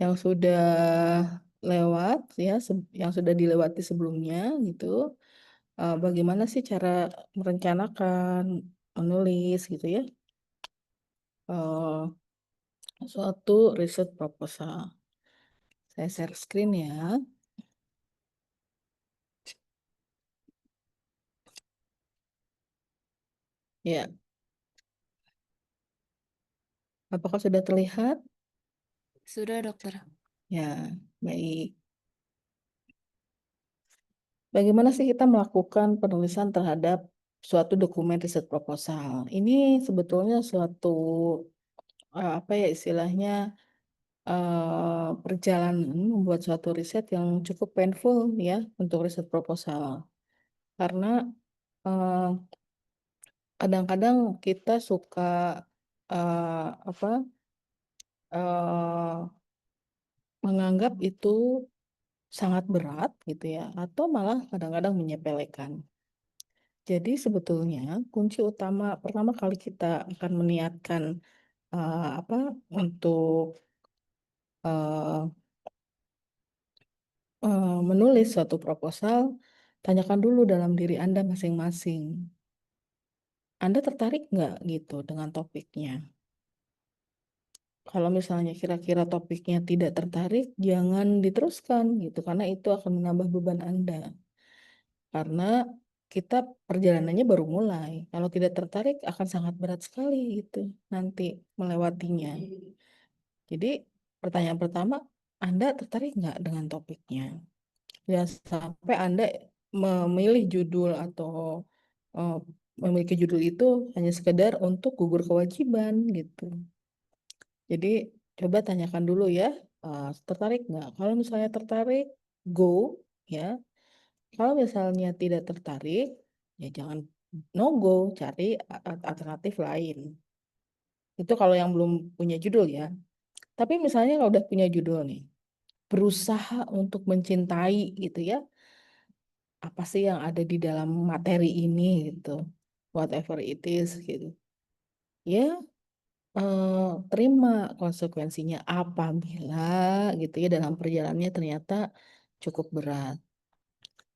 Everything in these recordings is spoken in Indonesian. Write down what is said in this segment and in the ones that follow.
yang sudah lewat ya, yang sudah dilewati sebelumnya gitu. Bagaimana sih cara merencanakan, menulis gitu ya, eh, suatu riset proposal. Saya share screen ya. Ya, apakah sudah terlihat? Sudah, dokter. Ya, baik. Bagaimana sih kita melakukan penulisan terhadap suatu dokumen riset proposal? Ini sebetulnya suatu apa ya istilahnya perjalanan membuat suatu riset yang cukup painful ya untuk riset proposal. Karena eh, kadang-kadang kita suka apa eh, menganggap itu sangat berat gitu ya, atau malah kadang-kadang menyepelekan. Jadi sebetulnya kunci utama pertama kali kita akan meniatkan apa untuk eh, menulis suatu proposal, tanyakan dulu dalam diri Anda masing-masing. Anda tertarik nggak gitu dengan topiknya? Kalau misalnya kira-kira topiknya tidak tertarik, jangan diteruskan gitu, karena itu akan menambah beban Anda. Karena kita perjalanannya baru mulai. Kalau tidak tertarik akan sangat berat sekali gitu nanti melewatinya. Jadi pertanyaan pertama, Anda tertarik nggak dengan topiknya? Ya sampai Anda memilih judul atau eh, memiliki judul itu hanya sekedar untuk gugur kewajiban gitu. Jadi coba tanyakan dulu ya, tertarik nggak? Kalau misalnya tertarik, go ya. Kalau misalnya tidak tertarik, ya jangan no go, cari alternatif lain. Itu kalau yang belum punya judul ya. Tapi misalnya kalau udah punya judul nih, berusaha untuk mencintai gitu ya, apa sih yang ada di dalam materi ini gitu, whatever it is gitu. Ya, eh, terima konsekuensinya apabila gitu ya dalam perjalanannya ternyata cukup berat.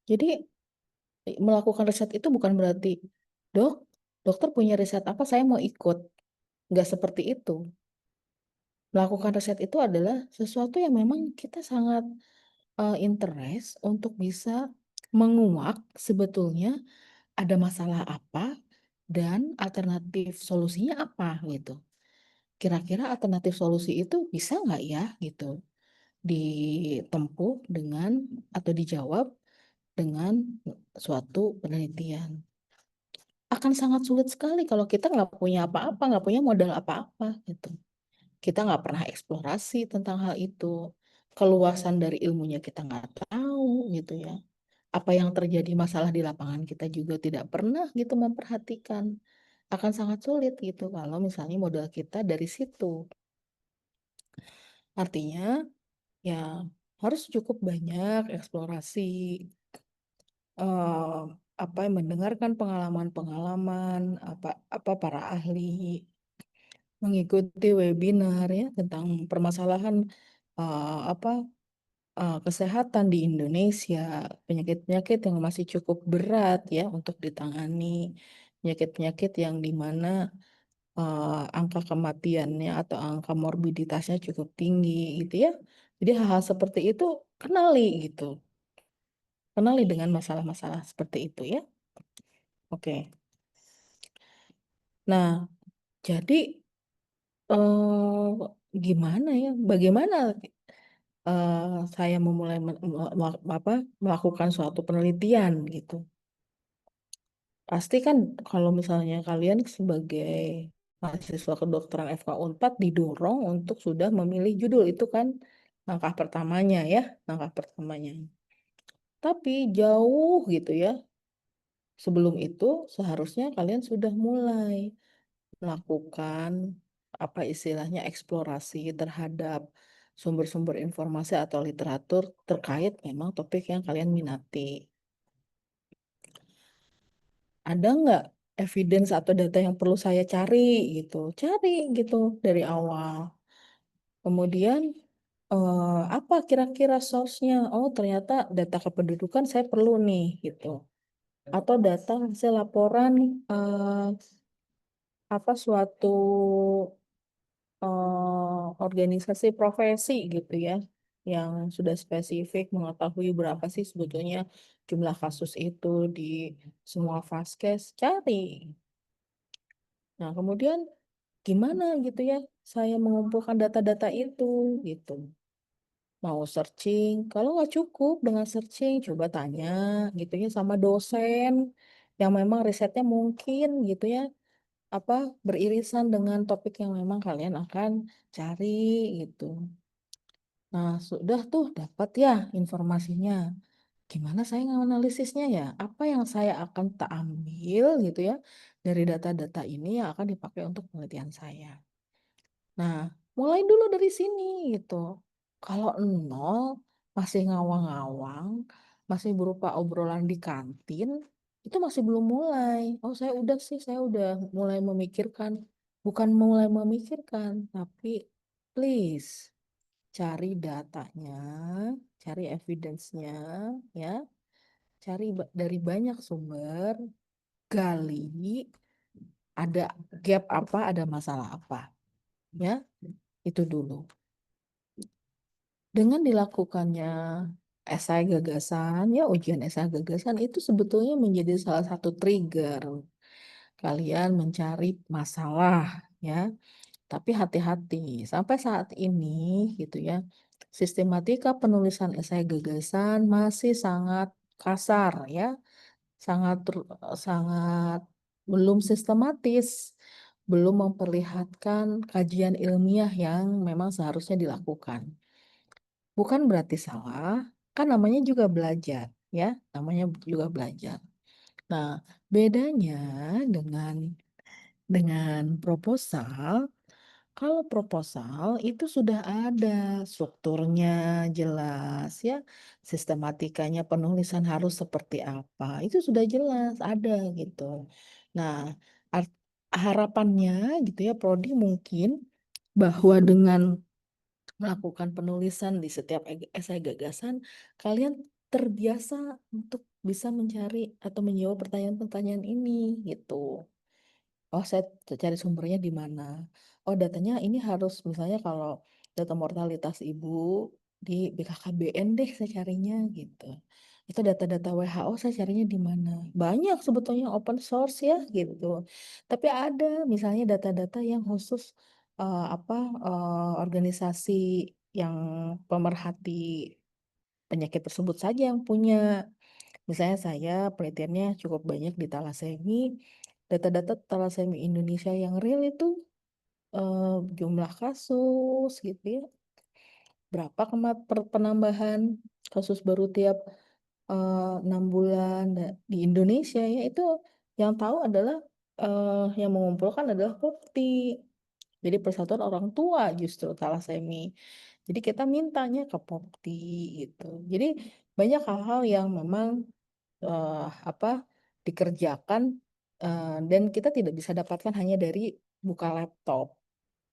Jadi melakukan riset itu bukan berarti, dok, dokter punya riset apa saya mau ikut. Nggak seperti itu. Melakukan riset itu adalah sesuatu yang memang kita sangat interest untuk bisa menguak sebetulnya ada masalah apa dan alternatif solusinya apa gitu. Kira-kira alternatif solusi itu bisa nggak ya gitu ditempuh dengan atau dijawab dengan suatu penelitian. Akan sangat sulit sekali kalau kita nggak punya apa-apa, nggak punya modal apa-apa gitu. Kita nggak pernah eksplorasi tentang hal itu. Keluasan dari ilmunya kita nggak tahu gitu ya. Apa yang terjadi masalah di lapangan kita juga tidak pernah gitu memperhatikan. Akan sangat sulit gitu kalau misalnya modal kita dari situ. Artinya ya harus cukup banyak eksplorasi, eh, apa mendengarkan pengalaman-pengalaman apa apa para ahli, mengikuti webinar ya tentang permasalahan apa kesehatan di Indonesia, penyakit-penyakit yang masih cukup berat ya untuk ditangani, penyakit-penyakit yang di mana angka kematiannya atau angka morbiditasnya cukup tinggi gitu ya. Jadi hal-hal seperti itu kenali gitu, kenali dengan masalah-masalah seperti itu ya. Oke. Nah, jadi gimana ya? Bagaimana eh, saya memulai melakukan suatu penelitian gitu? Pasti kan kalau misalnya kalian sebagai mahasiswa kedokteran FK Unpad didorong untuk sudah memilih judul itu kan langkah pertamanya ya, langkah pertamanya. Tapi jauh gitu ya. Sebelum itu seharusnya kalian sudah mulai melakukan apa istilahnya eksplorasi terhadap sumber-sumber informasi atau literatur terkait memang topik yang kalian minati. Ada nggak evidence atau data yang perlu saya cari gitu? Cari gitu dari awal. Kemudian apa kira-kira source-nya? Oh, ternyata data kependudukan saya perlu nih, gitu. Atau data hasil laporan apa suatu organisasi profesi gitu ya, yang sudah spesifik mengetahui berapa sih sebetulnya jumlah kasus itu di semua vaskes, cari. Nah, kemudian gimana gitu ya, saya mengumpulkan data-data itu gitu. Mau searching, kalau nggak cukup dengan searching, coba tanya gitu ya sama dosen yang memang risetnya mungkin gitu ya, apa beririsan dengan topik yang memang kalian akan cari gitu. Nah, sudah tuh dapat ya informasinya. Gimana saya nganalisisnya ya? Apa yang saya akan tak ambil gitu ya dari data-data ini yang akan dipakai untuk penelitian saya. Nah, mulai dulu dari sini gitu. Kalau nol masih ngawang-ngawang, masih berupa obrolan di kantin, itu masih belum mulai. Oh, saya udah sih, saya udah mulai memikirkan. Bukan mulai memikirkan, tapi please cari datanya, cari evidence-nya, ya, cari dari banyak sumber, gali, ada gap apa, ada masalah apa, ya, itu dulu. Dengan dilakukannya esai gagasan, ya ujian esai gagasan itu sebetulnya menjadi salah satu trigger kalian mencari masalah, ya. Tapi hati-hati, sampai saat ini gitu ya, sistematika penulisan esai gagasan masih sangat kasar ya, sangat belum sistematis, belum memperlihatkan kajian ilmiah yang memang seharusnya dilakukan. Bukan berarti salah, kan namanya juga belajar, ya, namanya juga belajar. Nah, bedanya dengan proposal, kalau proposal itu sudah ada strukturnya jelas ya, sistematikanya penulisan harus seperti apa, itu sudah jelas ada gitu. Nah, art- harapannya gitu ya, Prodi mungkin bahwa dengan melakukan penulisan di setiap esai gagasan, kalian terbiasa untuk bisa mencari atau menjawab pertanyaan-pertanyaan ini gitu. Oh, saya cari sumbernya di mana? Oh, datanya ini harus misalnya kalau data mortalitas ibu di BKKBN deh saya carinya gitu. Itu data-data WHO saya carinya di mana? Banyak sebetulnya open source ya gitu. Tapi ada misalnya data-data yang khusus apa organisasi yang pemerhati penyakit tersebut saja yang punya. Misalnya saya penelitiannya cukup banyak di talasemi, data-data talasemi Indonesia yang real itu jumlah kasus gitu ya, berapa penambahan kasus baru tiap 6 bulan di Indonesia ya, itu yang tahu adalah yang mengumpulkan adalah POPTI. Jadi Persatuan Orang Tua justru talasemi. Jadi kita mintanya ke POPTI gitu. Jadi banyak hal-hal yang memang apa dikerjakan dan kita tidak bisa dapatkan hanya dari buka laptop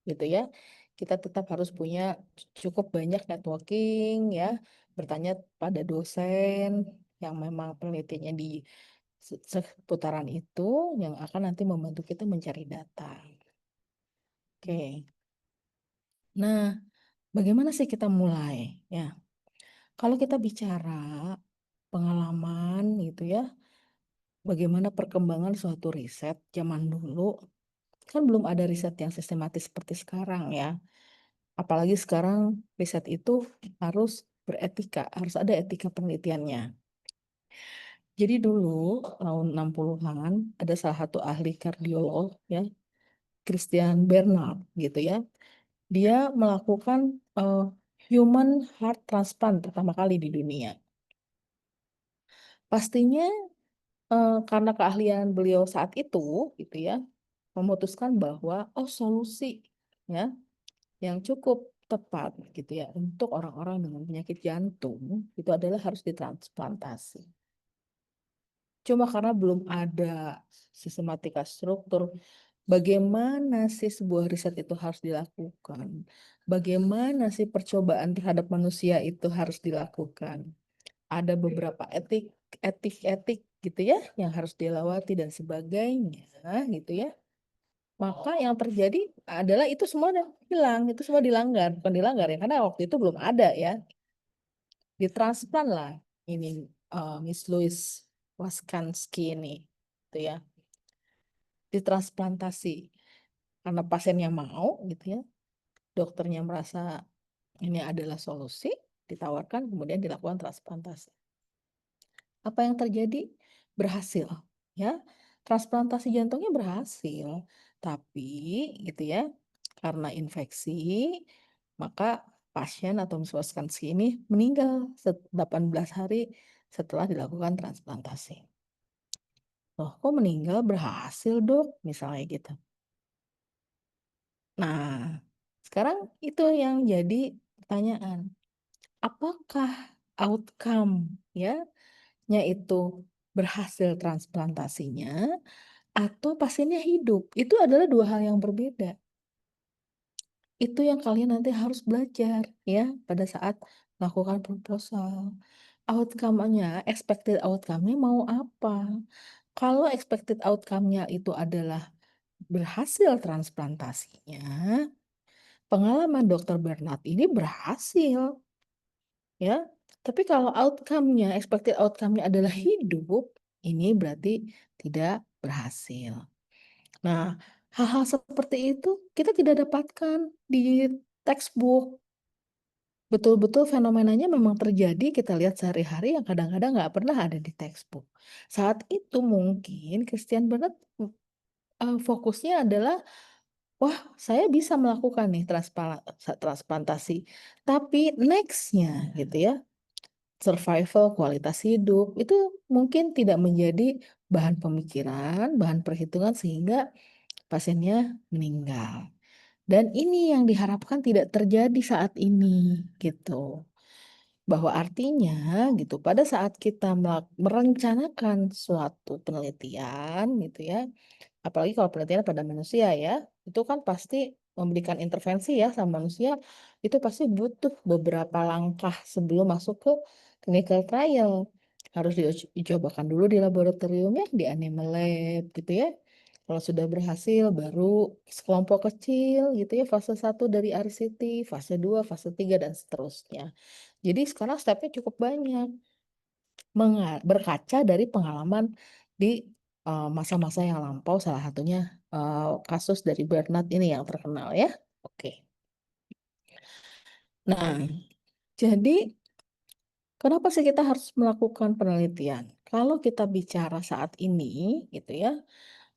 gitu ya. Kita tetap harus punya cukup banyak networking ya, bertanya pada dosen yang memang penelitiannya di seputaran itu yang akan nanti membantu kita mencari data. Oke. Nah, bagaimana sih kita mulai ya? Kalau kita bicara pengalaman gitu ya, bagaimana perkembangan suatu riset zaman dulu, kan belum ada riset yang sistematis seperti sekarang ya. Apalagi sekarang riset itu harus beretika, harus ada etika penelitiannya. Jadi dulu tahun 60-an ada salah satu ahli kardiolog ya, Christian Bernard gitu ya. Dia melakukan human heart transplant pertama kali di dunia. Pastinya karena keahlian beliau saat itu gitu ya, memutuskan bahwa oh solusi ya yang cukup tepat gitu ya untuk orang-orang dengan penyakit jantung itu adalah harus ditransplantasi. Cuma karena belum ada sistematika struktur, Bagaimana sih sebuah riset itu harus dilakukan? Bagaimana sih percobaan terhadap manusia itu harus dilakukan? Ada beberapa etik gitu ya yang harus dilewati dan sebagainya gitu ya. Maka yang terjadi adalah itu semua udah hilang, itu semua dilanggar, bukan dilanggar ya, karena waktu itu belum ada ya. Ditransplant lah ini Miss Louise Waskansky ini, gitu ya. Ditransplantasi karena pasiennya mau gitu ya, dokternya merasa ini adalah solusi, ditawarkan kemudian dilakukan transplantasi. Apa yang terjadi? Berhasil, ya. Transplantasi jantungnya berhasil, tapi gitu ya, karena infeksi, maka pasien atau misalkan ini meninggal 18 hari setelah dilakukan transplantasi. Loh, kok meninggal? Berhasil, Dok, misalnya gitu. Nah, sekarang itu yang jadi pertanyaan. Apakah outcome ya nya itu berhasil transplantasinya atau pasiennya hidup? Itu adalah dua hal yang berbeda. Itu yang kalian nanti harus belajar ya pada saat melakukan proposal. Outcome-nya, expected outcome-nya mau apa? Kalau expected outcome-nya itu adalah berhasil transplantasinya, pengalaman Dokter Bernard ini berhasil ya. Tapi kalau outcome-nya, expected outcome-nya adalah hidup, ini berarti tidak berhasil. Nah, hal-hal seperti itu kita tidak dapatkan di textbook. Betul-betul fenomenanya memang terjadi, kita lihat sehari-hari yang kadang-kadang nggak pernah ada di textbook. Saat itu mungkin Christian Bernard, fokusnya adalah, "Wah, saya bisa melakukan nih transplantasi, tapi next-nya," gitu ya, survival, kualitas hidup, itu mungkin tidak menjadi bahan pemikiran, bahan perhitungan sehingga pasiennya meninggal. Dan ini yang diharapkan tidak terjadi saat ini, gitu. Bahwa artinya gitu, pada saat kita merencanakan suatu penelitian gitu ya, apalagi kalau penelitian pada manusia ya, itu kan pasti memberikan intervensi ya sama manusia, itu pasti butuh beberapa langkah sebelum masuk ke clinical trial. Harus dicobakan dulu di laboratorium ya, di animal lab gitu ya. Kalau sudah berhasil baru sekelompok kecil gitu ya, fase 1 dari RCT, fase 2, fase 3 dan seterusnya. Jadi sekarang stepnya cukup banyak, berkaca dari pengalaman di masa-masa yang lampau, salah satunya, kasus dari Bernard ini yang terkenal ya. Oke. Nah, jadi kenapa sih kita harus melakukan penelitian? Kalau kita bicara saat ini gitu ya,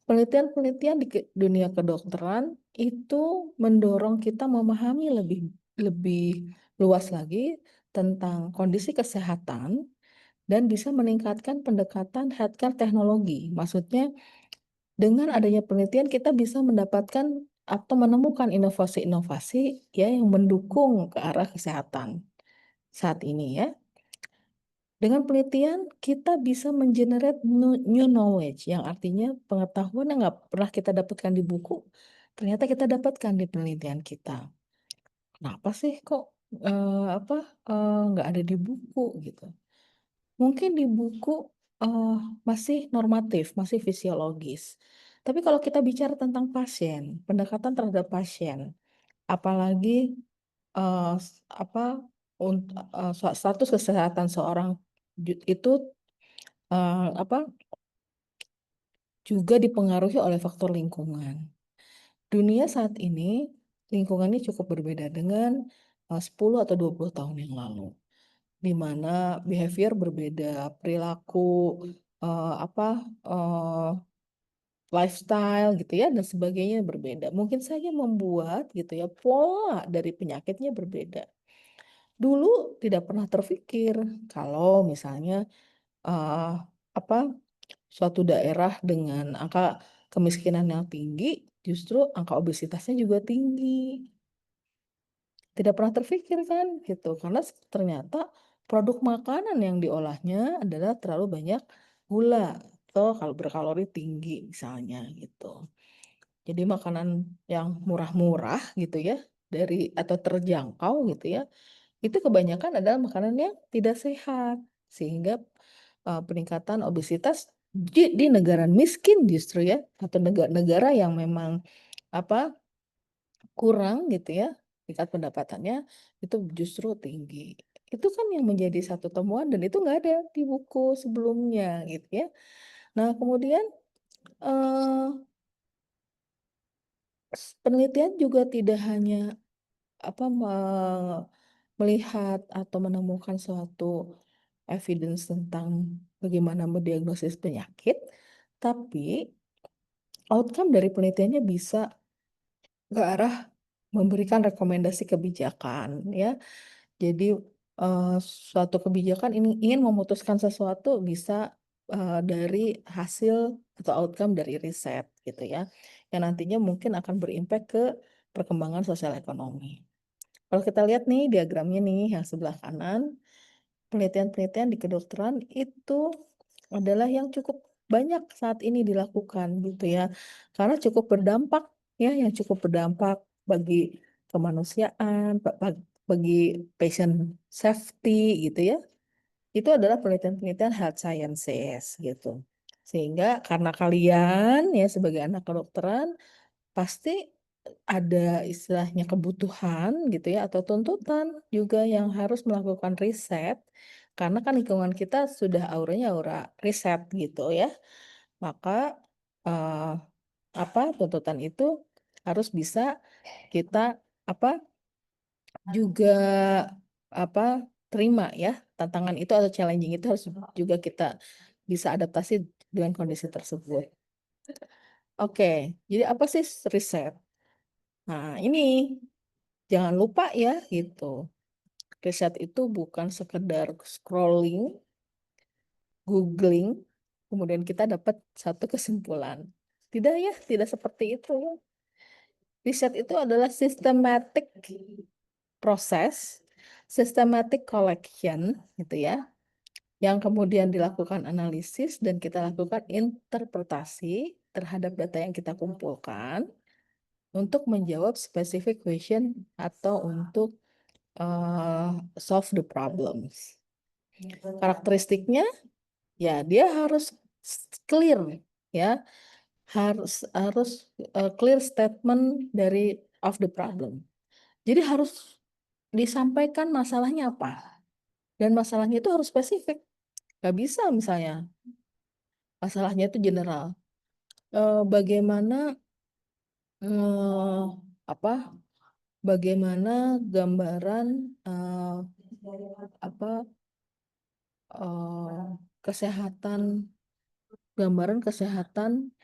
penelitian-penelitian di dunia kedokteran itu mendorong kita memahami lebih lebih luas lagi tentang kondisi kesehatan dan bisa meningkatkan pendekatan healthcare teknologi. Maksudnya dengan adanya penelitian kita bisa mendapatkan atau menemukan inovasi-inovasi ya yang mendukung ke arah kesehatan saat ini ya. Dengan penelitian kita bisa mengenerate new knowledge yang artinya pengetahuan yang nggak pernah kita dapatkan di buku, ternyata kita dapatkan di penelitian kita. Kenapa sih kok, nggak ada di buku gitu? Mungkin di buku, masih normatif, masih fisiologis. Tapi kalau kita bicara tentang pasien, pendekatan terhadap pasien, apalagi, eee, s apa, status kesehatan seorang itu, apa, juga dipengaruhi oleh faktor lingkungan. Dunia saat ini, lingkungannya cukup berbeda dengan, 10 atau 20 tahun yang lalu. Di mana behavior berbeda, perilaku, apa, lifestyle gitu ya dan sebagainya berbeda. Mungkin saja membuat gitu ya, pola dari penyakitnya berbeda. Dulu tidak pernah terfikir kalau misalnya, eee, apa, suatu daerah dengan angka kemiskinan yang tinggi, justru angka obesitasnya juga tinggi. Tidak pernah terfikir kan gitu, karena ternyata produk makanan yang diolahnya adalah terlalu banyak gula atau kalau berkalori tinggi misalnya gitu. Jadi makanan yang murah-murah gitu ya, atau terjangkau gitu ya, itu kebanyakan adalah makanan yang tidak sehat. Sehingga peningkatan obesitas di negara miskin justru ya, atau negara yang memang apa kurang gitu ya, tingkat pendapatannya itu justru tinggi. Itu kan yang menjadi satu temuan dan itu nggak ada di buku sebelumnya gitu ya. Nah kemudian eh, penelitian juga tidak hanya melihat atau menemukan suatu evidence tentang bagaimana mendiagnosis penyakit, tapi outcome dari penelitiannya bisa ke arah memberikan rekomendasi kebijakan ya. Jadi suatu kebijakan ini ingin memutuskan sesuatu bisa dari hasil atau outcome dari riset gitu ya, yang nantinya mungkin akan berimpact ke perkembangan sosial ekonomi. Kalau kita lihat nih diagramnya nih yang sebelah kanan, penelitian-penelitian di kedokteran itu adalah yang cukup banyak saat ini dilakukan gitu ya. Karena cukup berdampak ya, yang cukup berdampak bagi kemanusiaan, bagi patient safety gitu ya. Itu adalah penelitian-penelitian health sciences gitu. Sehingga karena kalian ya sebagai anak kedokteran pasti ada istilahnya kebutuhan gitu ya atau tuntutan juga yang harus melakukan riset karena kan lingkungan kita sudah auranya aura riset gitu ya. Maka eh, tuntutan itu harus bisa kita apa juga apa terima ya. Tantangan itu atau challenging itu harus juga kita bisa adaptasi dengan kondisi tersebut. Oke, jadi apa sih riset? Nah, ini jangan lupa ya gitu. Riset itu bukan sekedar scrolling, googling, kemudian kita dapat satu kesimpulan. Tidak ya, tidak seperti itu. Riset itu adalah systematic proses, systematic collection gitu ya, yang kemudian dilakukan analisis dan kita lakukan interpretasi terhadap data yang kita kumpulkan untuk menjawab specific question atau untuk solve the problems. Karakteristiknya ya dia harus clear ya, harus harus clear statement dari of the problem. Jadi harus disampaikan masalahnya apa dan masalahnya itu harus spesifik. Gak bisa misalnya masalahnya itu general. Bagaimana eh, apa? Bagaimana gambaran apa eh, kesehatan gambaran kesehatan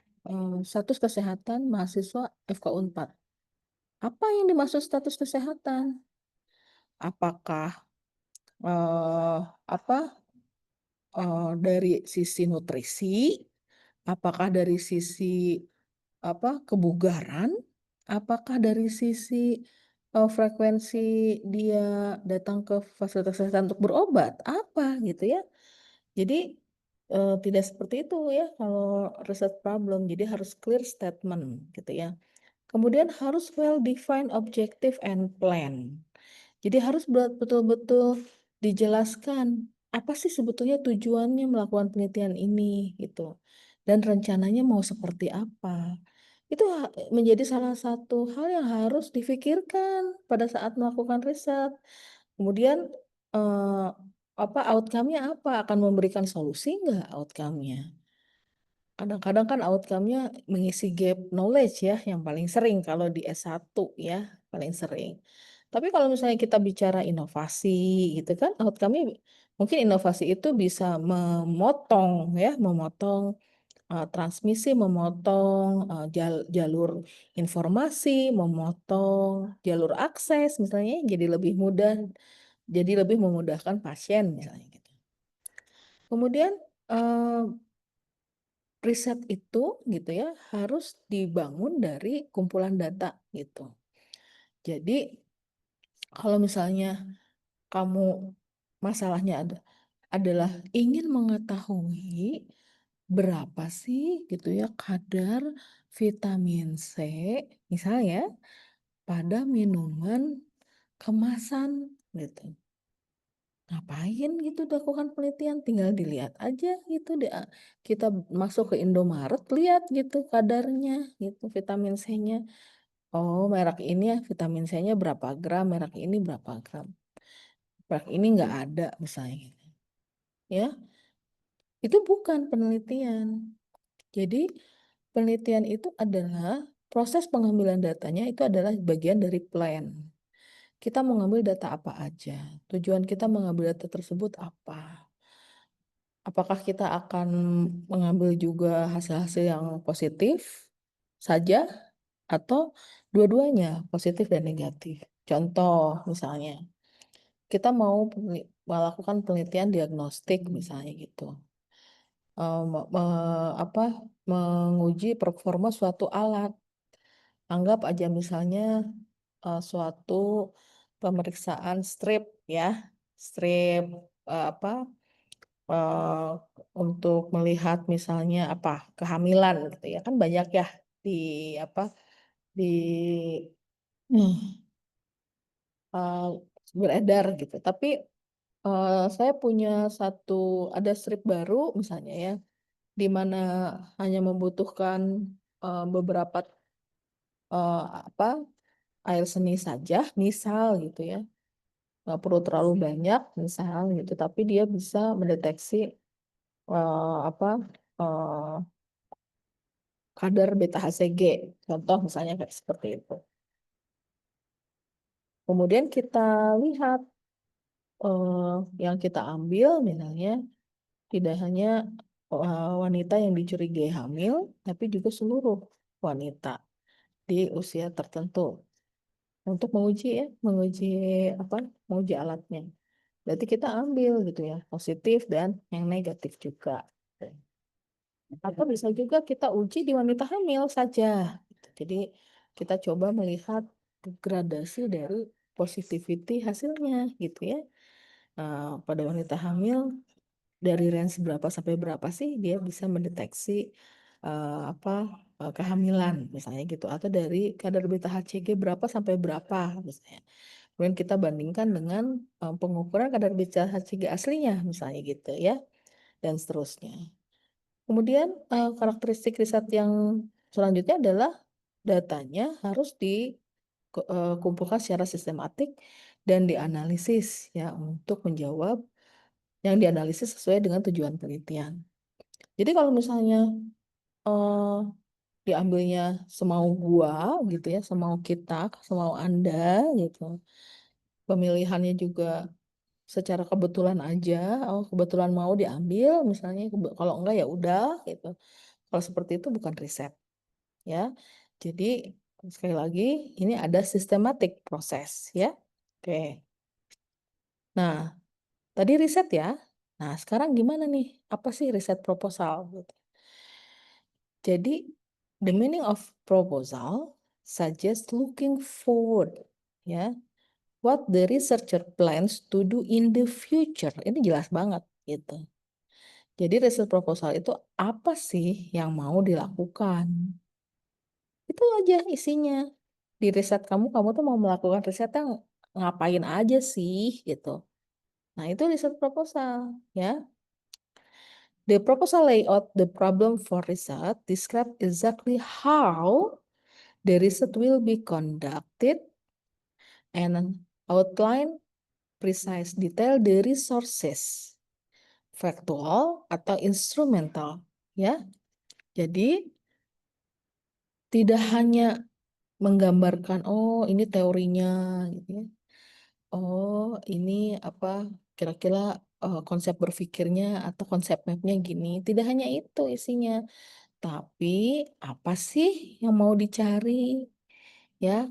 status kesehatan mahasiswa FK4. Apa yang dimaksud status kesehatan? Apakah eh, apa dari sisi nutrisi? Apakah dari sisi kebugaran? Apakah dari sisi frekuensi dia datang ke fasilitas kesehatan untuk berobat? Apa gitu ya? Jadi tidak seperti itu ya kalau riset problem. Jadi harus clear statement gitu ya. Kemudian harus well defined objective and plan. Jadi harus betul-betul dijelaskan apa sih sebetulnya tujuannya melakukan penelitian ini gitu. Dan rencananya mau seperti apa. Itu menjadi salah satu hal yang harus difikirkan pada saat melakukan riset. Kemudian eh, outcome-nya apa? Akan memberikan solusi nggak outcome-nya? Kadang-kadang kan outcome-nya mengisi gap knowledge ya, yang paling sering kalau di S1 ya, paling sering. Tapi kalau misalnya kita bicara inovasi gitu kan, outcome-nya mungkin inovasi itu bisa memotong ya, memotong transmisi, memotong jalur informasi, memotong jalur akses misalnya, jadi lebih mudah, jadi lebih memudahkan pasien misalnya gitu. Kemudian eh, riset itu gitu ya harus dibangun dari kumpulan data gitu. Jadi kalau misalnya kamu masalahnya adalah ingin mengetahui berapa sih gitu ya kadar vitamin C misalnya pada minuman kemasan gitu. Ngapain gitu lakukan penelitian, tinggal dilihat aja gitu kita masuk ke Indomaret lihat gitu kadarnya gitu vitamin C-nya. Oh merek ini ya vitamin C-nya berapa gram, merek ini berapa gram. Merek ini nggak ada misalnya gitu. Ya, itu bukan penelitian. Jadi penelitian itu adalah proses pengambilan datanya itu adalah bagian dari plan. Kita mengambil data apa aja? Tujuan kita mengambil data tersebut apa? Apakah kita akan mengambil juga hasil-hasil yang positif saja atau dua-duanya positif dan negatif? Contoh misalnya, kita mau melakukan penelitian diagnostik misalnya gitu. Apa menguji performa suatu alat. Anggap aja misalnya suatu pemeriksaan strip ya, strip apa eh, untuk melihat misalnya apa kehamilan gitu ya kan banyak ya di apa di eh, beredar gitu. Tapi saya punya satu ada strip baru misalnya ya di mana hanya membutuhkan beberapa apa air seni saja misal gitu ya nggak perlu terlalu banyak misal gitu tapi dia bisa mendeteksi apa eh, kadar beta HCG contoh misalnya kayak seperti itu kemudian kita lihat eh, yang kita ambil misalnya tidak hanya wanita yang dicurigai hamil tapi juga seluruh wanita di usia tertentu untuk menguji ya menguji apa menguji alatnya berarti kita ambil gitu ya positif dan yang negatif juga. Atau bisa juga kita uji di wanita hamil saja. Jadi kita coba melihat gradasi dari positivity hasilnya gitu ya. Pada wanita hamil dari range berapa sampai berapa sih dia bisa mendeteksi apa kehamilan misalnya gitu atau dari kadar beta HCG berapa sampai berapa misalnya. Kemudian kita bandingkan dengan pengukuran kadar beta HCG aslinya misalnya gitu ya dan seterusnya. Kemudian karakteristik riset yang selanjutnya adalah datanya harus dikumpulkan secara sistematik dan dianalisis ya untuk menjawab yang dianalisis sesuai dengan tujuan penelitian. Jadi kalau misalnya eh, diambilnya semau gua gitu ya, semau kita, semau Anda gitu. Pemilihannya juga secara kebetulan aja, oh kebetulan mau diambil misalnya kalau enggak ya udah gitu. Kalau seperti itu bukan riset. Ya. Jadi sekali lagi ini ada sistematik proses ya. Oke. Nah, tadi riset ya. Nah, sekarang gimana nih? Apa sih riset proposal gitu. Jadi the meaning of proposal suggests looking forward ya. What the researcher plans to do in the future. Ini jelas banget gitu. Jadi riset proposal itu apa sih yang mau dilakukan? Itu aja isinya. Di riset kamu tuh mau melakukan riset yang ngapain aja sih gitu. Nah, itu riset proposal ya. The proposal layout the problem for research describe exactly how the research will be conducted and outline precise detail the resources, factual atau instrumental ya. Jadi tidak hanya menggambarkan oh ini teorinya gitu ya. Oh, ini apa kira-kira konsep berpikirnya atau konsep mapnya gini. Tidak hanya itu isinya, tapi apa sih yang mau dicari ya?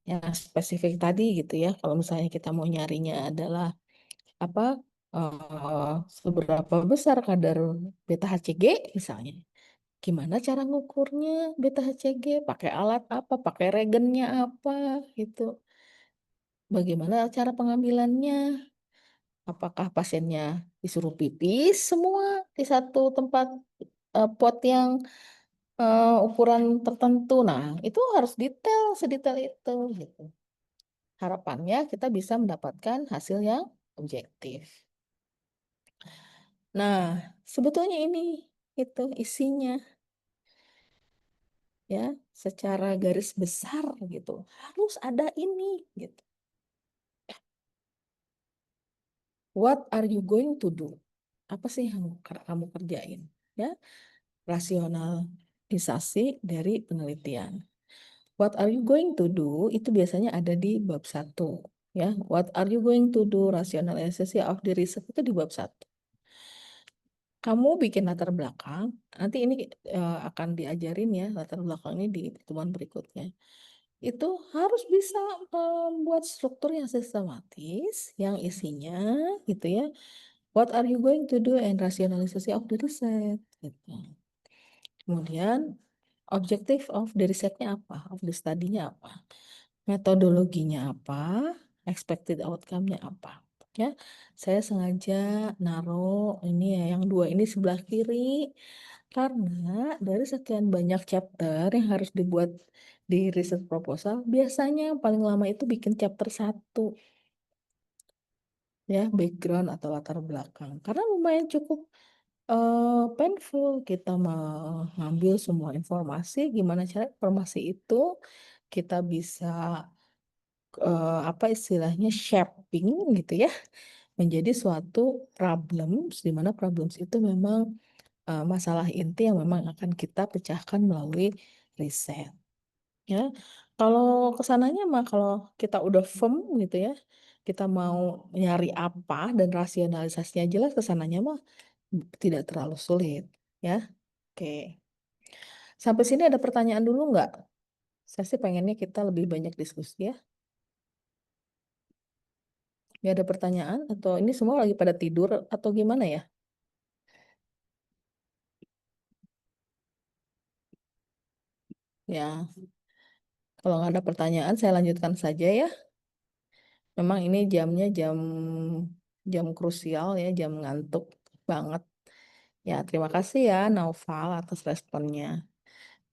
Yang spesifik tadi gitu ya. Kalau misalnya kita mau nyarinya adalah apa seberapa besar kadar beta HCG misalnya. Gimana cara ngukurnya beta HCG? Pakai alat apa? Pakai regennya apa gitu. Bagaimana cara pengambilannya? Apakah pasiennya disuruh pipis semua di satu tempat pot yang ukuran tertentu. Nah, itu harus detail, sedetail itu gitu. Harapannya kita bisa mendapatkan hasil yang objektif. Nah, sebetulnya ini itu isinya ya, secara garis besar gitu. Harus ada ini gitu. What are you going to do? Apa sih yang kamu kerjain? Ya, rasionalisasi dari penelitian. What are you going to do itu biasanya ada di bab 1 ya. What are you going to do, rasionalisasi of the research itu di bab 1. Kamu bikin latar belakang, nanti ini akan diajarin ya latar belakang ini di pertemuan berikutnya. Itu harus bisa membuat struktur yang sistematis, yang isinya gitu ya. What are you going to do and rasionalisasi of the research gitu. Kemudian objective of the risetnya apa, of the study-nya apa, metodologinya apa, expected outcome-nya apa. Ya, saya sengaja naruh ini ya, yang 2 ini sebelah kiri karena dari sekian banyak chapter yang harus dibuat di research proposal, biasanya yang paling lama itu bikin chapter 1 ya, background atau latar belakang. Karena lumayan cukup painful kita mengambil semua informasi, gimana cara informasi itu kita bisa apa istilahnya shaping gitu ya, menjadi suatu problems, di mana problems itu memang masalah inti yang memang akan kita pecahkan melalui riset. Ya, kalau kesananya mah kalau kita udah firm gitu ya, kita mau nyari apa dan rasionalisasinya jelas, kesananya mah tidak terlalu sulit ya. Oke. Sampai sini ada pertanyaan dulu nggak? Saya sih pengennya kita lebih banyak diskusi ya. Nggak ada pertanyaan atau ini semua lagi pada tidur atau gimana ya? Ya, kalau nggak ada pertanyaan saya lanjutkan saja ya. Memang ini jamnya jam jam krusial ya, jam ngantuk banget. Ya, terima kasih ya Naufal atas responnya.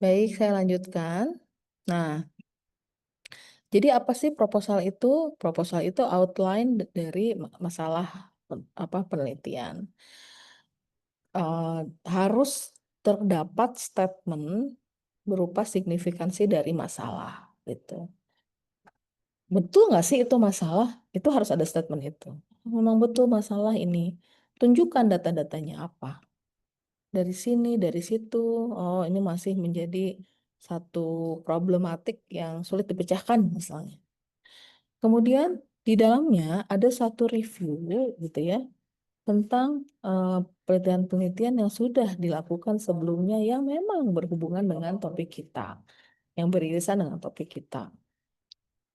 Baik, saya lanjutkan. Nah, jadi apa sih proposal itu? Proposal itu outline dari masalah apa penelitian. Harus terdapat statement berupa signifikansi dari masalah gitu. Betul nggak sih itu masalah? Itu harus ada statement itu. Memang betul masalah ini. Tunjukkan data-datanya apa. Dari sini, dari situ. Oh, ini masih menjadi satu problematik yang sulit dipecahkan misalnya. Kemudian di dalamnya ada satu review gitu ya tentang penelitian-penelitian yang sudah dilakukan sebelumnya yang memang berhubungan dengan topik kita, yang beririsan dengan topik kita.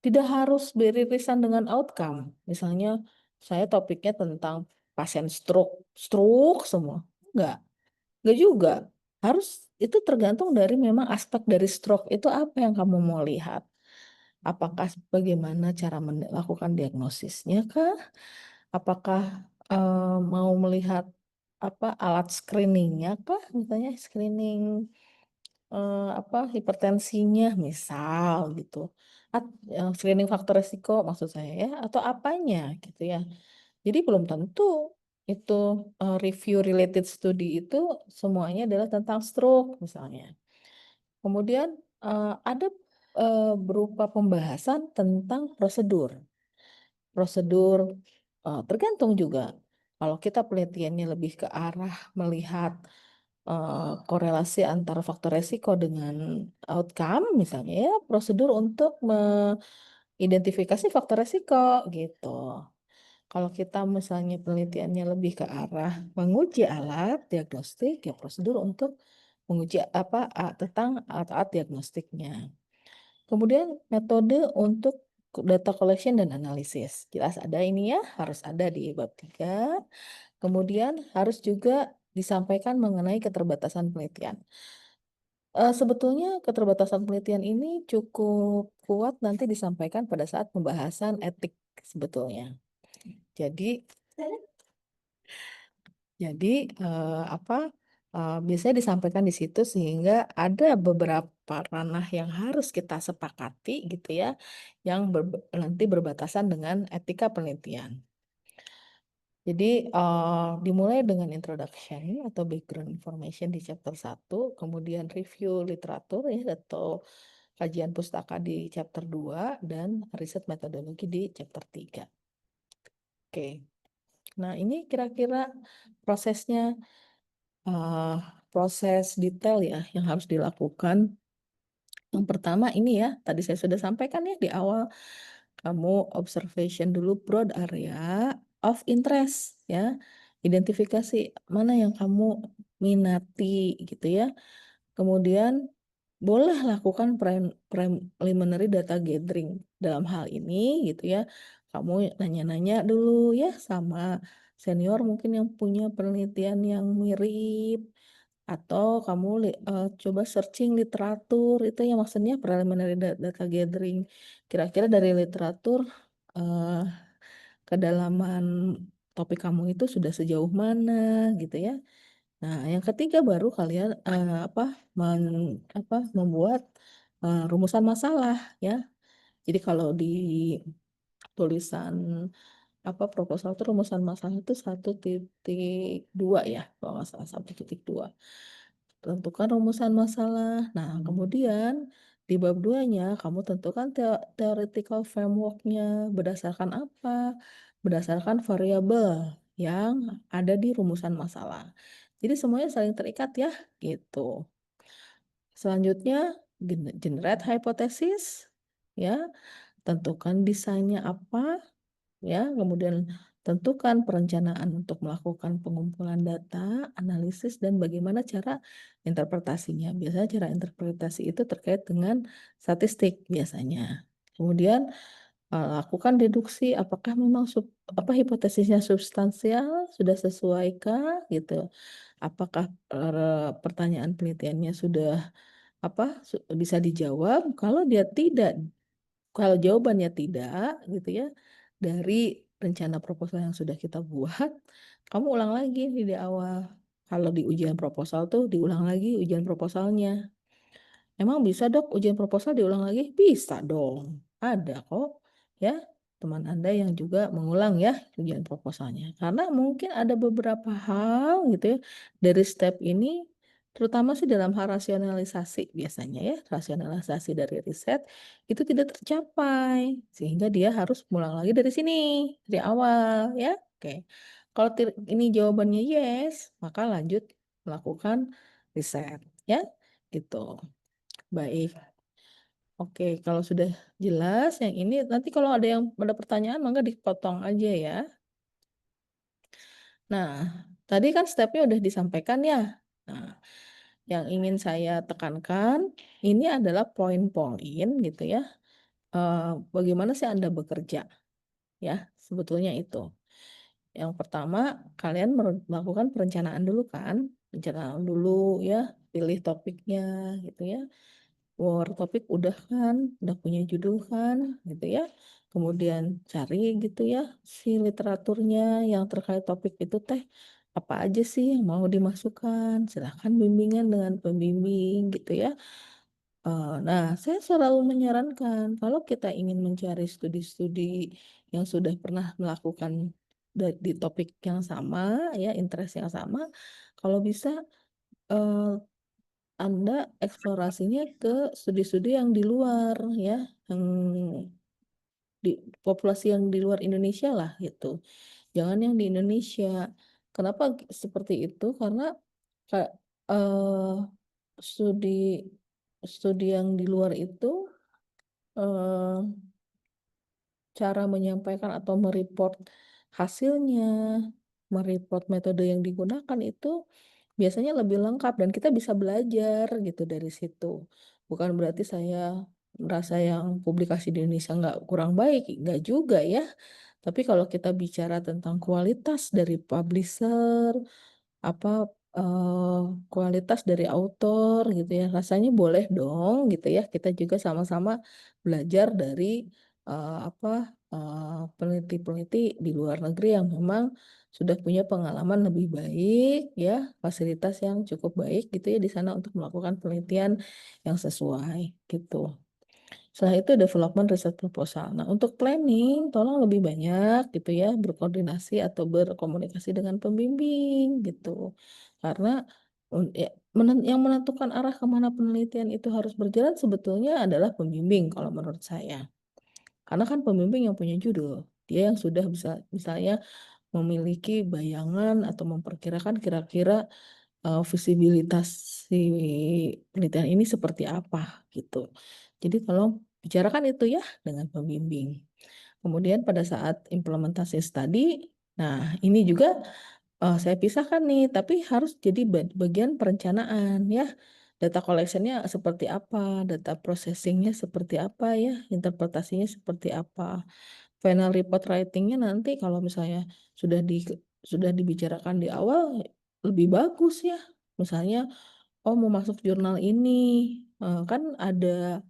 Tidak harus beririsan dengan outcome. Misalnya saya topiknya tentang pasien stroke, stroke semua. Enggak juga. Harus itu tergantung dari memang aspek dari stroke itu apa yang kamu mau lihat. Apakah bagaimana cara melakukan diagnosisnya kah? Apakah mau melihat apa alat screeningnya kah? Misalnya screening apa hipertensinya misal gitu. Screening faktor resiko maksud saya ya atau apanya gitu ya. Jadi belum tentu itu review related study itu semuanya adalah tentang stroke misalnya. Kemudian ada berupa pembahasan tentang prosedur. Prosedur tergantung juga. Kalau kita penelitiannya lebih ke arah melihat korelasi antara faktor resiko dengan outcome, misalnya ya prosedur untuk mengidentifikasi faktor resiko gitu. Kalau kita misalnya penelitiannya lebih ke arah menguji alat diagnostik, ya prosedur untuk menguji apa tentang alat-alat diagnostiknya. Kemudian metode untuk data collection dan analisis. Jelas ada ini ya, harus ada di bab 3. Kemudian harus juga disampaikan mengenai keterbatasan penelitian. Sebetulnya keterbatasan penelitian ini cukup kuat nanti disampaikan pada saat pembahasan etik sebetulnya. Jadi, apa? Biasanya disampaikan di situ sehingga ada beberapa ranah yang harus kita sepakati gitu ya, yang nanti berbatasan dengan etika penelitian. Jadi, dimulai dengan introduction atau background information di chapter 1, kemudian review literatur ya atau kajian pustaka di chapter 2 dan riset metodologi di chapter 3. Oke. Nah, ini kira-kira prosesnya, eee, proses detail ya yang harus dilakukan. Yang pertama ini ya, tadi saya sudah sampaikan ya di awal, kamu observation dulu broad area of interest ya. Identifikasi mana yang kamu minati gitu ya. Kemudian boleh lakukan preliminary data gathering. Dalam hal ini gitu ya, kamu nanya-nanya dulu ya sama senior mungkin yang punya penelitian yang mirip atau kamu coba searching literatur, itu yang maksudnya preliminary data gathering. Kira-kira dari literatur, eee, kedalaman topik kamu itu sudah sejauh mana gitu ya. Nah, yang ketiga baru kalian, membuat, rumusan masalah ya. Jadi kalau di tulisan, proposal itu rumusan masalah itu 1.2 ya, kalau nggak salah 1.2. Tentukan rumusan masalah. Nah, kemudian di bab 2-nya kamu tentukan theoretical framework-nya berdasarkan apa? Berdasarkan variabel yang ada di rumusan masalah. Jadi semuanya saling terikat ya, gitu. Selanjutnya generate hypothesis ya, tentukan desainnya apa. Ya, kemudian tentukan perencanaan untuk melakukan pengumpulan data, analisis, dan bagaimana cara interpretasinya. Biasanya cara interpretasi itu terkait dengan statistik biasanya. Kemudian lakukan deduksi apakah memang hipotesisnya substansial, sudah sesuaikah gitu. Apakah pertanyaan penelitiannya sudah bisa dijawab. Kalau jawabannya tidak gitu ya, dari rencana proposal yang sudah kita buat, kamu ulang lagi nih di awal. Kalau di ujian proposal tuh diulang lagi ujian proposalnya. "Emang bisa Dok ujian proposal diulang lagi?" "Bisa dong, ada kok." Ya, teman Anda yang juga mengulang ya ujian proposalnya. Karena mungkin ada beberapa hal gitu ya, dari step ini, terutama sih dalam hal rasionalisasi biasanya ya, rasionalisasi dari riset, itu tidak tercapai. Sehingga dia harus ngulang lagi dari sini, dari awal ya, oke. Kalau ini jawabannya yes, maka lanjut melakukan riset ya, gitu. Baik, oke kalau sudah jelas yang ini nanti kalau ada pertanyaan mangga dipotong aja ya. Nah, tadi kan stepnya udah disampaikan ya. Nah, yang ingin saya tekankan ini adalah poin-poin gitu ya, bagaimana sih Anda bekerja ya, sebetulnya itu. Yang pertama kalian melakukan perencanaan dulu kan, perencanaan dulu ya, pilih topiknya gitu ya. War topik udah kan, udah punya judul kan, gitu ya. Kemudian cari gitu ya, si literaturnya yang terkait topik itu teh, apa aja sih yang mau dimasukkan, silahkan bimbingan dengan pembimbing gitu ya. Nah, saya selalu menyarankan kalau kita ingin mencari studi-studi yang sudah pernah melakukan di topik yang sama ya, interest yang sama, kalau bisa, eee anda eksplorasinya ke studi-studi yang di luar ya, yang di populasi yang di luar Indonesia lah gitu, jangan yang di Indonesia. Kenapa seperti itu? Karena ka eee, studi studi yang di luar itu, eee, cara menyampaikan atau hasilnya, metode yang digunakan itu biasanya lebih lengkap dan kita bisa belajar gitu dari situ. Bukan berarti saya merasa yang publikasi di Indonesia nggak kurang baik, nggak juga ya. Tapi kalau kita bicara tentang kualitas dari publisher, apa, kualitas dari author gitu ya, rasanya boleh dong gitu ya, kita juga sama-sama belajar dari peneliti-peneliti di luar negeri yang memang sudah punya pengalaman lebih baik ya, fasilitas yang cukup baik gitu ya di sana untuk melakukan penelitian yang sesuai gitu. Setelah itu development riset proposal. Nah, untuk planning tolong lebih banyak gitu ya berkoordinasi atau berkomunikasi dengan pembimbing gitu. Karena yang menentukan arah kemana penelitian itu harus berjalan sebetulnya adalah pembimbing kalau menurut saya. Karena kan pembimbing yang punya judul, dia yang sudah bisa misalnya memiliki bayangan atau memperkirakan kira-kira, visibilitas si penelitian ini seperti apa gitu. Jadi tolong bicarakan itu ya dengan pembimbing. Kemudian pada saat implementasi studi, nah ini juga, saya pisahkan nih, tapi harus jadi bagian perencanaan ya. Data collection-nya seperti apa, data processing-nya seperti apa ya, interpretasinya seperti apa. Final report writing-nya nanti kalau misalnya sudah di sudah dibicarakan di awal, lebih bagus ya. Misalnya, oh mau masuk jurnal ini, kan ada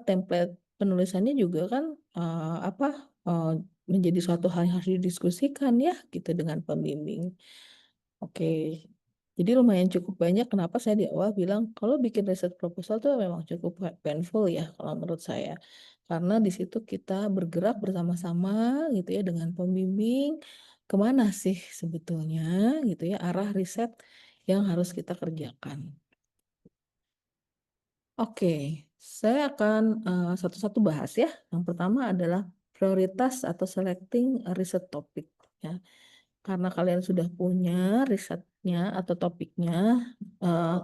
template penulisannya juga kan, menjadi suatu hal yang harus didiskusikan ya gitu dengan pembimbing. Oke, jadi lumayan cukup banyak kenapa saya di awal bilang kalau bikin riset proposal tuh memang cukup painful ya kalau menurut saya. Karena di situ kita bergerak bersama-sama gitu ya dengan pembimbing, kemana sih sebetulnya gitu ya arah riset yang harus kita kerjakan. Oke, saya akan, satu-satu bahas ya. Yang pertama adalah prioritas atau selecting riset topik ya. Karena kalian sudah punya risetnya atau topiknya, eee,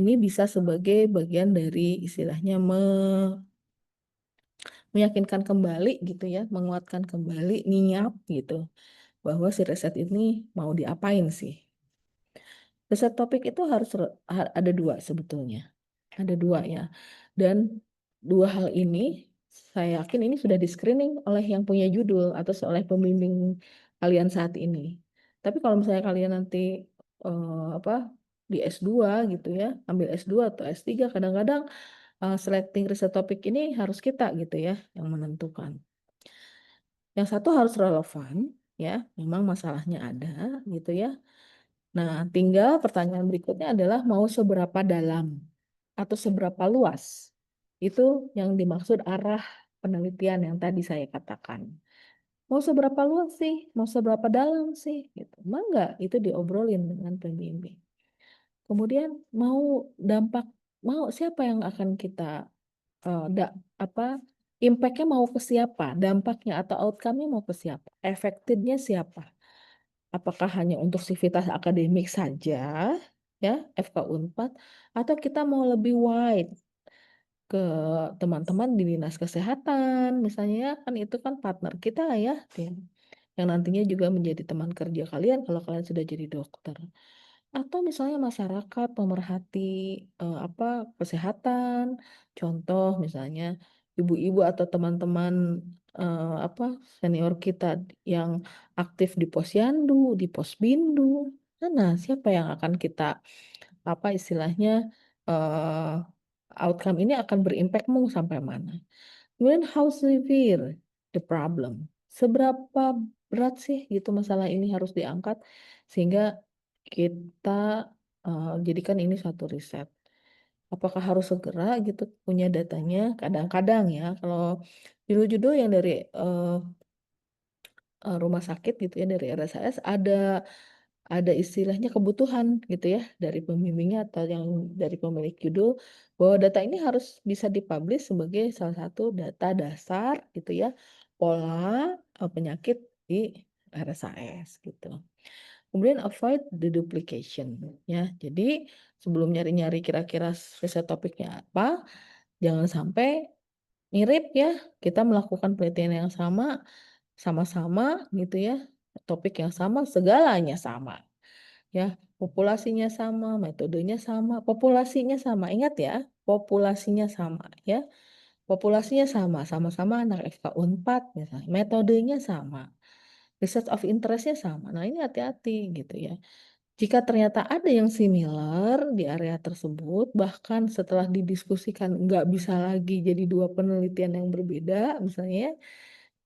ini bisa sebagai bagian dari istilahnya meyakinkan kembali gitu ya, menguatkan kembali niat gitu, bahwa si riset ini mau diapain sih. Riset topik itu harus ada 2 sebetulnya. Ada 2 ya, dan 2 hal ini saya yakin ini sudah di-screening oleh yang punya judul atau oleh pembimbing kalian saat ini. Tapi kalau misalnya kalian nanti, di S2 gitu ya, ambil S2 atau S3 kadang-kadang, selecting riset topik ini harus kita gitu ya yang menentukan. Yang satu harus relevan ya, memang masalahnya ada gitu ya. Nah, tinggal pertanyaan berikutnya adalah mau seberapa dalam atau seberapa luas? Itu yang dimaksud arah penelitian yang tadi saya katakan. Mau seberapa luas sih? Mau seberapa dalam sih? Gitu. Enggak, itu diobrolin dengan pembimbing. Kemudian mau siapa yang akan kita eh, da, apa impact-nya mau ke siapa? Dampaknya atau outcome-nya mau ke siapa? Affected-nya siapa? Apakah hanya untuk sivitas akademik saja, ya, FK Unpad, atau kita mau lebih wide ke teman-teman di dinas kesehatan, misalnya ya, kan itu kan partner kita ya, yang nantinya juga menjadi teman kerja kalian kalau kalian sudah jadi dokter. Atau misalnya masyarakat pemerhati, kesehatan, contoh misalnya ibu-ibu atau teman-teman, senior kita yang aktif di Posyandu, di Posbindu, sana siapa yang akan kita, istilahnya, eee, outcome ini akan mau sampai mana. Kemudian how severe the problem, seberapa berat sih gitu masalah ini harus diangkat sehingga kita, jadikan ini suatu riset. Apakah harus segera gitu punya datanya? Kadang-kadang ya kalau judul-judul yang dari, rumah sakit gitu ya, dari RSAS ada istilahnya kebutuhan gitu ya dari pembimbingnya atau yang dari pemilik judul, bahwa data ini harus bisa di-publish sebagai salah satu data dasar gitu ya, pola, penyakit di RSAS gitu. Kemudian avoid the duplication ya. Jadi sebelum nyari-nyari kira-kira riset topiknya apa, jangan sampai mirip ya, kita melakukan penelitian yang sama, sama-sama gitu ya, topik yang sama, segalanya sama. Ya, populasinya sama, metodenya sama, populasinya sama, ingat ya, populasinya sama ya, populasinya sama, sama-sama anak FK Unpad misalnya, metodenya sama, research of interest-nya sama. Nah, ini hati-hati gitu ya. Jika ternyata ada yang similar di area tersebut, bahkan setelah didiskusikan nggak bisa lagi jadi dua penelitian yang berbeda, misalnya,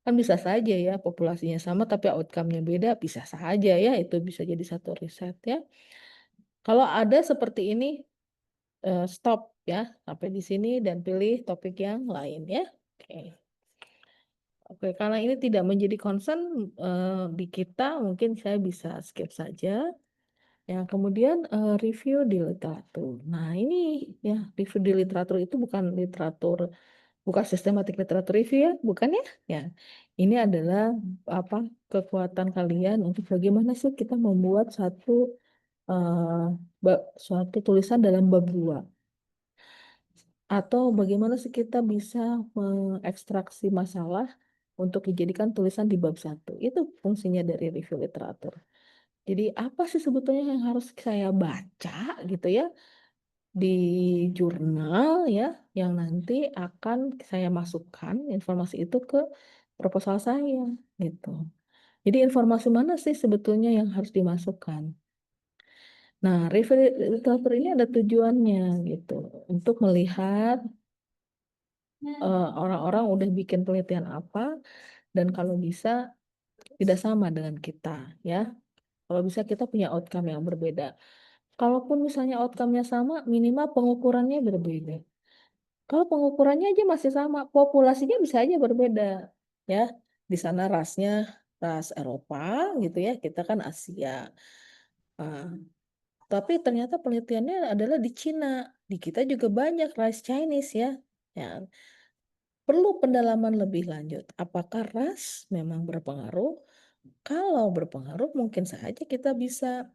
kan bisa saja ya populasinya sama tapi outcome-nya beda, bisa saja ya itu bisa jadi satu riset ya. Kalau ada seperti ini, stop ya sampai di sini dan pilih topik yang lain ya. Oke. Oke, karena ini tidak menjadi concern, di kita mungkin saya bisa skip saja. Ya, kemudian, review di literatur. Nah, ini ya, review di literatur itu bukan systematic literature review ya, bukan ya? Ya, ini adalah apa, kekuatan kalian untuk bagaimana sih kita membuat eee, suatu tulisan dalam bab 2 atau bagaimana sih kita bisa mengekstraksi masalah untuk dijadikan tulisan di bab 1. Itu fungsinya dari review literatur. Jadi apa sih sebetulnya yang harus saya baca gitu ya di jurnal ya, yang nanti akan saya masukkan informasi itu ke proposal saya, gitu. Jadi informasi mana sih sebetulnya yang harus dimasukkan? Nah, review literatur ini ada tujuannya gitu, untuk melihat, orang-orang udah bikin penelitian apa dan kalau bisa tidak sama dengan kita ya. Kalau bisa kita punya outcome yang berbeda. Kalaupun misalnya outcome-nya sama, minimal pengukurannya berbeda. Kalau pengukurannya aja masih sama, populasinya bisa aja berbeda, ya. Di sana rasnya ras Eropa gitu ya, kita kan Asia. Nah, tapi ternyata penelitiannya adalah di Cina, di kita juga banyak ras Chinese ya. Ya, perlu pendalaman lebih lanjut. Apakah ras memang berpengaruh? Kalau berpengaruh mungkin saja kita bisa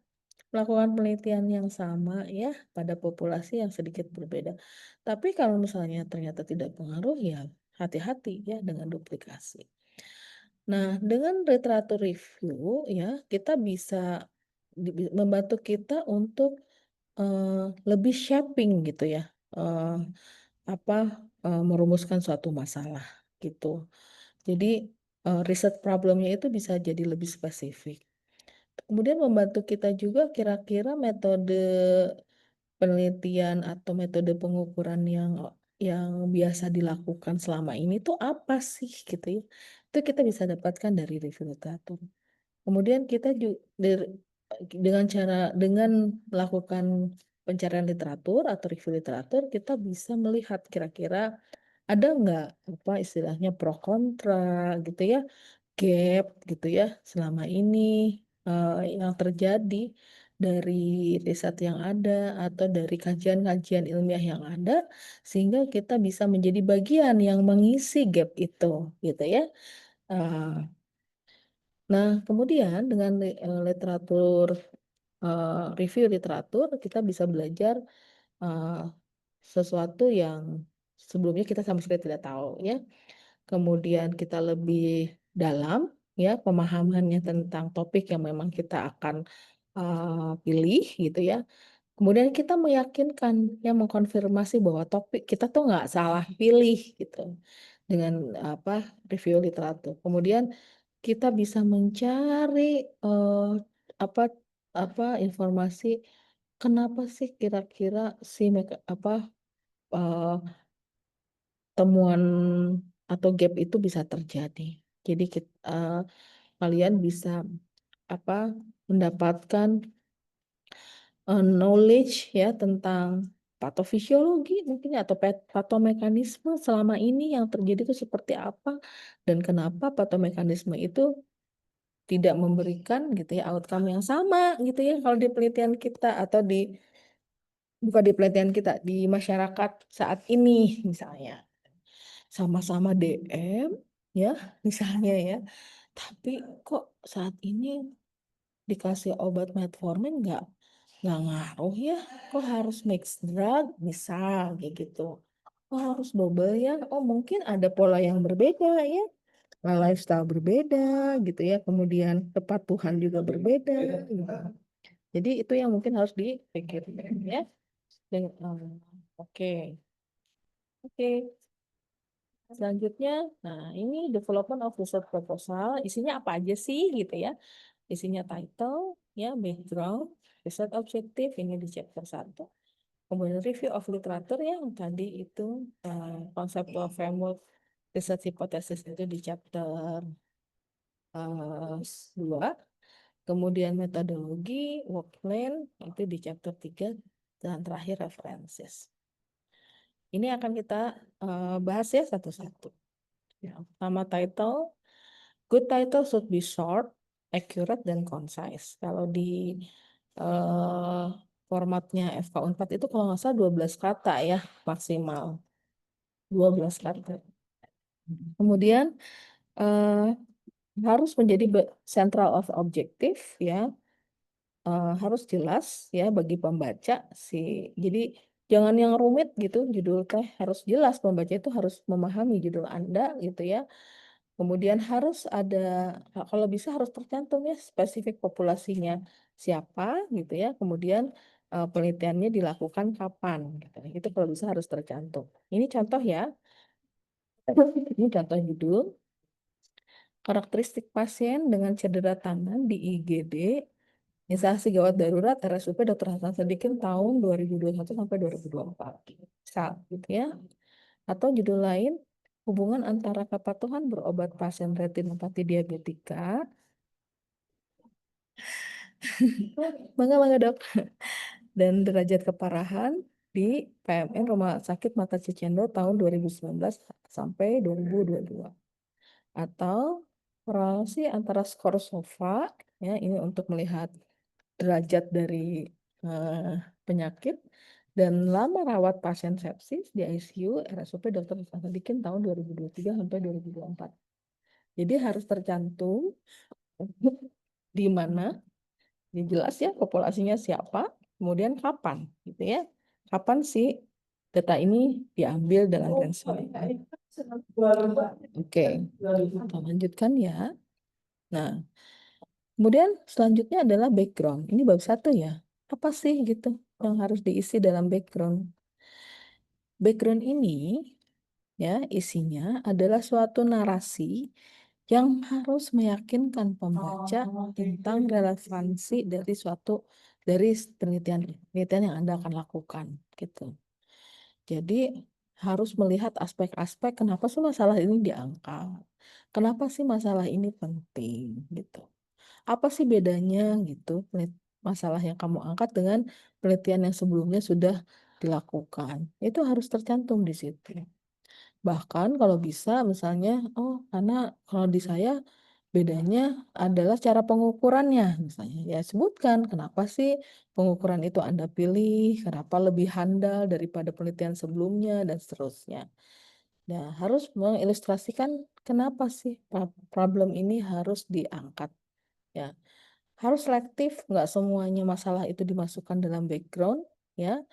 melakukan penelitian yang sama ya pada populasi yang sedikit berbeda. Tapi kalau misalnya ternyata tidak pengaruh ya hati-hati ya dengan duplikasi. Nah, dengan literatur review ya kita bisa membantu kita untuk lebih shaping gitu ya, apa, merumuskan suatu masalah gitu. Jadi, riset problemnya itu bisa jadi lebih spesifik. Kemudian membantu kita juga kira-kira metode penelitian atau metode pengukuran yang biasa dilakukan selama ini tuh apa sih gitu ya. Itu kita bisa dapatkan dari review literatur. Kemudian kita dengan melakukan pencarian literatur atau review literatur, kita bisa melihat kira-kira ada nggak apa istilahnya pro kontra gitu ya. Gap gitu ya selama ini, yang terjadi dari riset yang ada atau dari kajian-kajian ilmiah yang ada, sehingga kita bisa menjadi bagian yang mengisi gap itu, gitu ya. Eee, nah kemudian dengan literatur, review literatur kita bisa belajar, eee, sesuatu yang sebelumnya kita sama sekali tidak tahu ya. Kemudian kita lebih dalam ya pemahamannya tentang topik yang memang kita akan, pilih gitu ya. Kemudian kita meyakinkan ya mengkonfirmasi bahwa topik kita tuh nggak salah pilih gitu dengan apa, review literatur. Kemudian kita bisa mencari, apa informasi kenapa sih kira-kira si eee temuan atau gap itu bisa terjadi. Jadi kalian bisa apa, mendapatkan, knowledge ya tentang patofisiologi mungkin ya atau patomekanisme selama ini yang terjadi itu seperti apa, dan kenapa patomekanisme itu tidak memberikan gitu ya outcome yang sama gitu ya kalau di penelitian kita atau bukan di penelitian kita, di masyarakat saat ini misalnya. Sama-sama DM ya, misalnya ya, tapi kok saat ini dikasih obat metformin nggak ngaruh ya, kok harus mix drug misal kayak gitu. Oh harus double ya, oh mungkin ada pola yang berbeda ya, lifestyle berbeda gitu ya, kemudian kepatuhan juga berbeda gitu. Jadi itu yang mungkin harus dipikirkan ya. Oke. Oke. Selanjutnya, nah ini development of research proposal, isinya apa aja sih gitu ya? Isinya title, ya, background, Riset objektif ini di chapter 1. Kemudian review of literature yang tadi itu conceptual framework research hypothesis itu di chapter 2. Kemudian metodologi, work plan itu di chapter 3 dan terakhir references. Ini akan kita bahas ya satu-satu. Ya, pertama title, good title should be short, accurate, dan concise. Kalau di formatnya FK4 itu kalau nggak salah 12 kata ya maksimal. 12 kata. Kemudian harus menjadi central of objective ya. Harus jelas ya bagi pembaca sih. Jadi jangan yang rumit gitu judul teh, harus jelas, pembaca itu harus memahami judul Anda gitu ya. Kemudian harus ada, kalau bisa harus tercantum ya spesifik populasinya siapa gitu ya. Kemudian penelitiannya dilakukan kapan gitu. Itu kalau bisa harus tercantum. Ini contoh ya. Ini contoh judul. Karakteristik pasien dengan cedera tangan di IGD Instansi Gawat Darurat RSUP Dr. Hasan Sadikin tahun 2021 sampai 2024. Misal gitu ya. Atau judul lain, hubungan antara kepatuhan berobat pasien retinopati diabetika. Bangga dok. Dan derajat keparahan di PMN Rumah Sakit Mata Cicendo tahun 2019 sampai 2022. Atau korelasi antara skor SOFA, ya ini untuk melihat derajat dari penyakit dan lama rawat pasien sepsis di ICU RSUP Dr. Hasan Sadikin tahun 2023 sampai 2024. Jadi harus tercantum di mana, jelas ya populasinya siapa, kemudian kapan gitu ya. Kapan sih data ini diambil dalam range. Oke, kita lanjutkan ya. Nah, kemudian selanjutnya adalah background. Ini bab 1 ya. Apa sih gitu yang harus diisi dalam background? Background ini ya isinya adalah suatu narasi yang harus meyakinkan pembaca tentang relevansi dari penelitian yang Anda akan lakukan gitu. Jadi harus melihat aspek-aspek kenapa sih masalah ini diangkat. Kenapa sih masalah ini penting gitu. Apa sih bedanya gitu masalah yang kamu angkat dengan penelitian yang sebelumnya sudah dilakukan. Itu harus tercantum di situ. Bahkan kalau bisa misalnya, oh karena kalau di saya bedanya adalah cara pengukurannya misalnya. Ya sebutkan kenapa sih pengukuran itu Anda pilih, kenapa lebih handal daripada penelitian sebelumnya dan seterusnya. Nah, harus mengilustrasikan kenapa sih problem ini harus diangkat. Ya, harus selektif, nggak semuanya masalah itu dimasukkan dalam background, ya.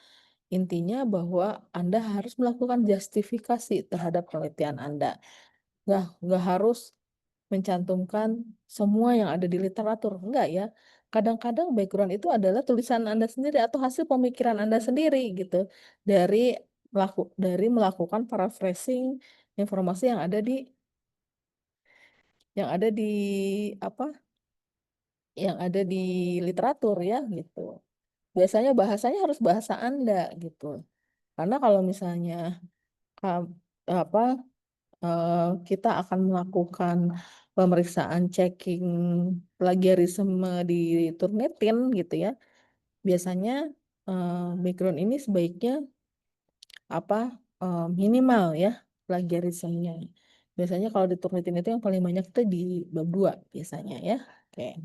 Intinya bahwa Anda harus melakukan justifikasi terhadap penelitian Anda. Nggak harus mencantumkan semua yang ada di literatur, enggak ya. Kadang-kadang background itu adalah tulisan Anda sendiri atau hasil pemikiran Anda sendiri gitu. Dari melakukan paraphrasing informasi yang ada di apa? Yang ada di literatur ya gitu. Biasanya bahasanya harus bahasa Anda gitu. Karena kalau misalnya apa kita akan melakukan pemeriksaan checking plagiarisme di Turnitin gitu ya. Biasanya background ini sebaiknya apa minimal ya plagiarismenya. Biasanya kalau di Turnitin itu yang paling banyak itu di bab 2 biasanya ya. Oke.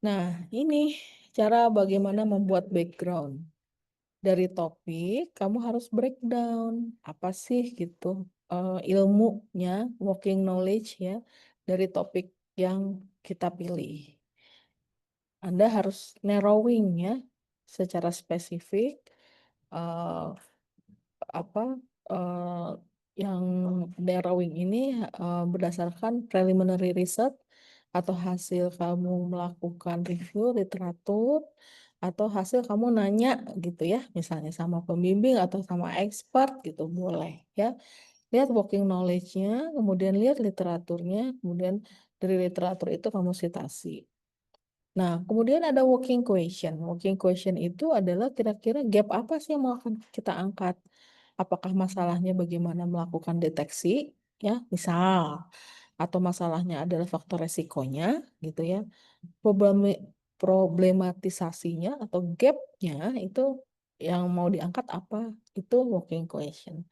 Nah, ini cara bagaimana membuat background. Dari topik, kamu harus breakdown. Apa sih gitu ilmunya, working knowledge ya, dari topik yang kita pilih. Anda harus narrowing ya, secara spesifik. eh, apa yang narrowing ini berdasarkan preliminary research atau hasil kamu melakukan review literatur atau hasil kamu nanya gitu ya misalnya sama pembimbing atau sama expert gitu boleh ya lihat working knowledge-nya kemudian lihat literaturnya kemudian dari literatur itu kamu citasi Nah, kemudian ada working question. Working question itu adalah kira-kira gap apa sih yang mau akan kita angkat? Apakah masalahnya bagaimana melakukan deteksi, ya, misal, atau masalahnya adalah faktor resikonya, gitu ya. Problematisasinya atau gapnya itu yang mau diangkat apa? Itu working question.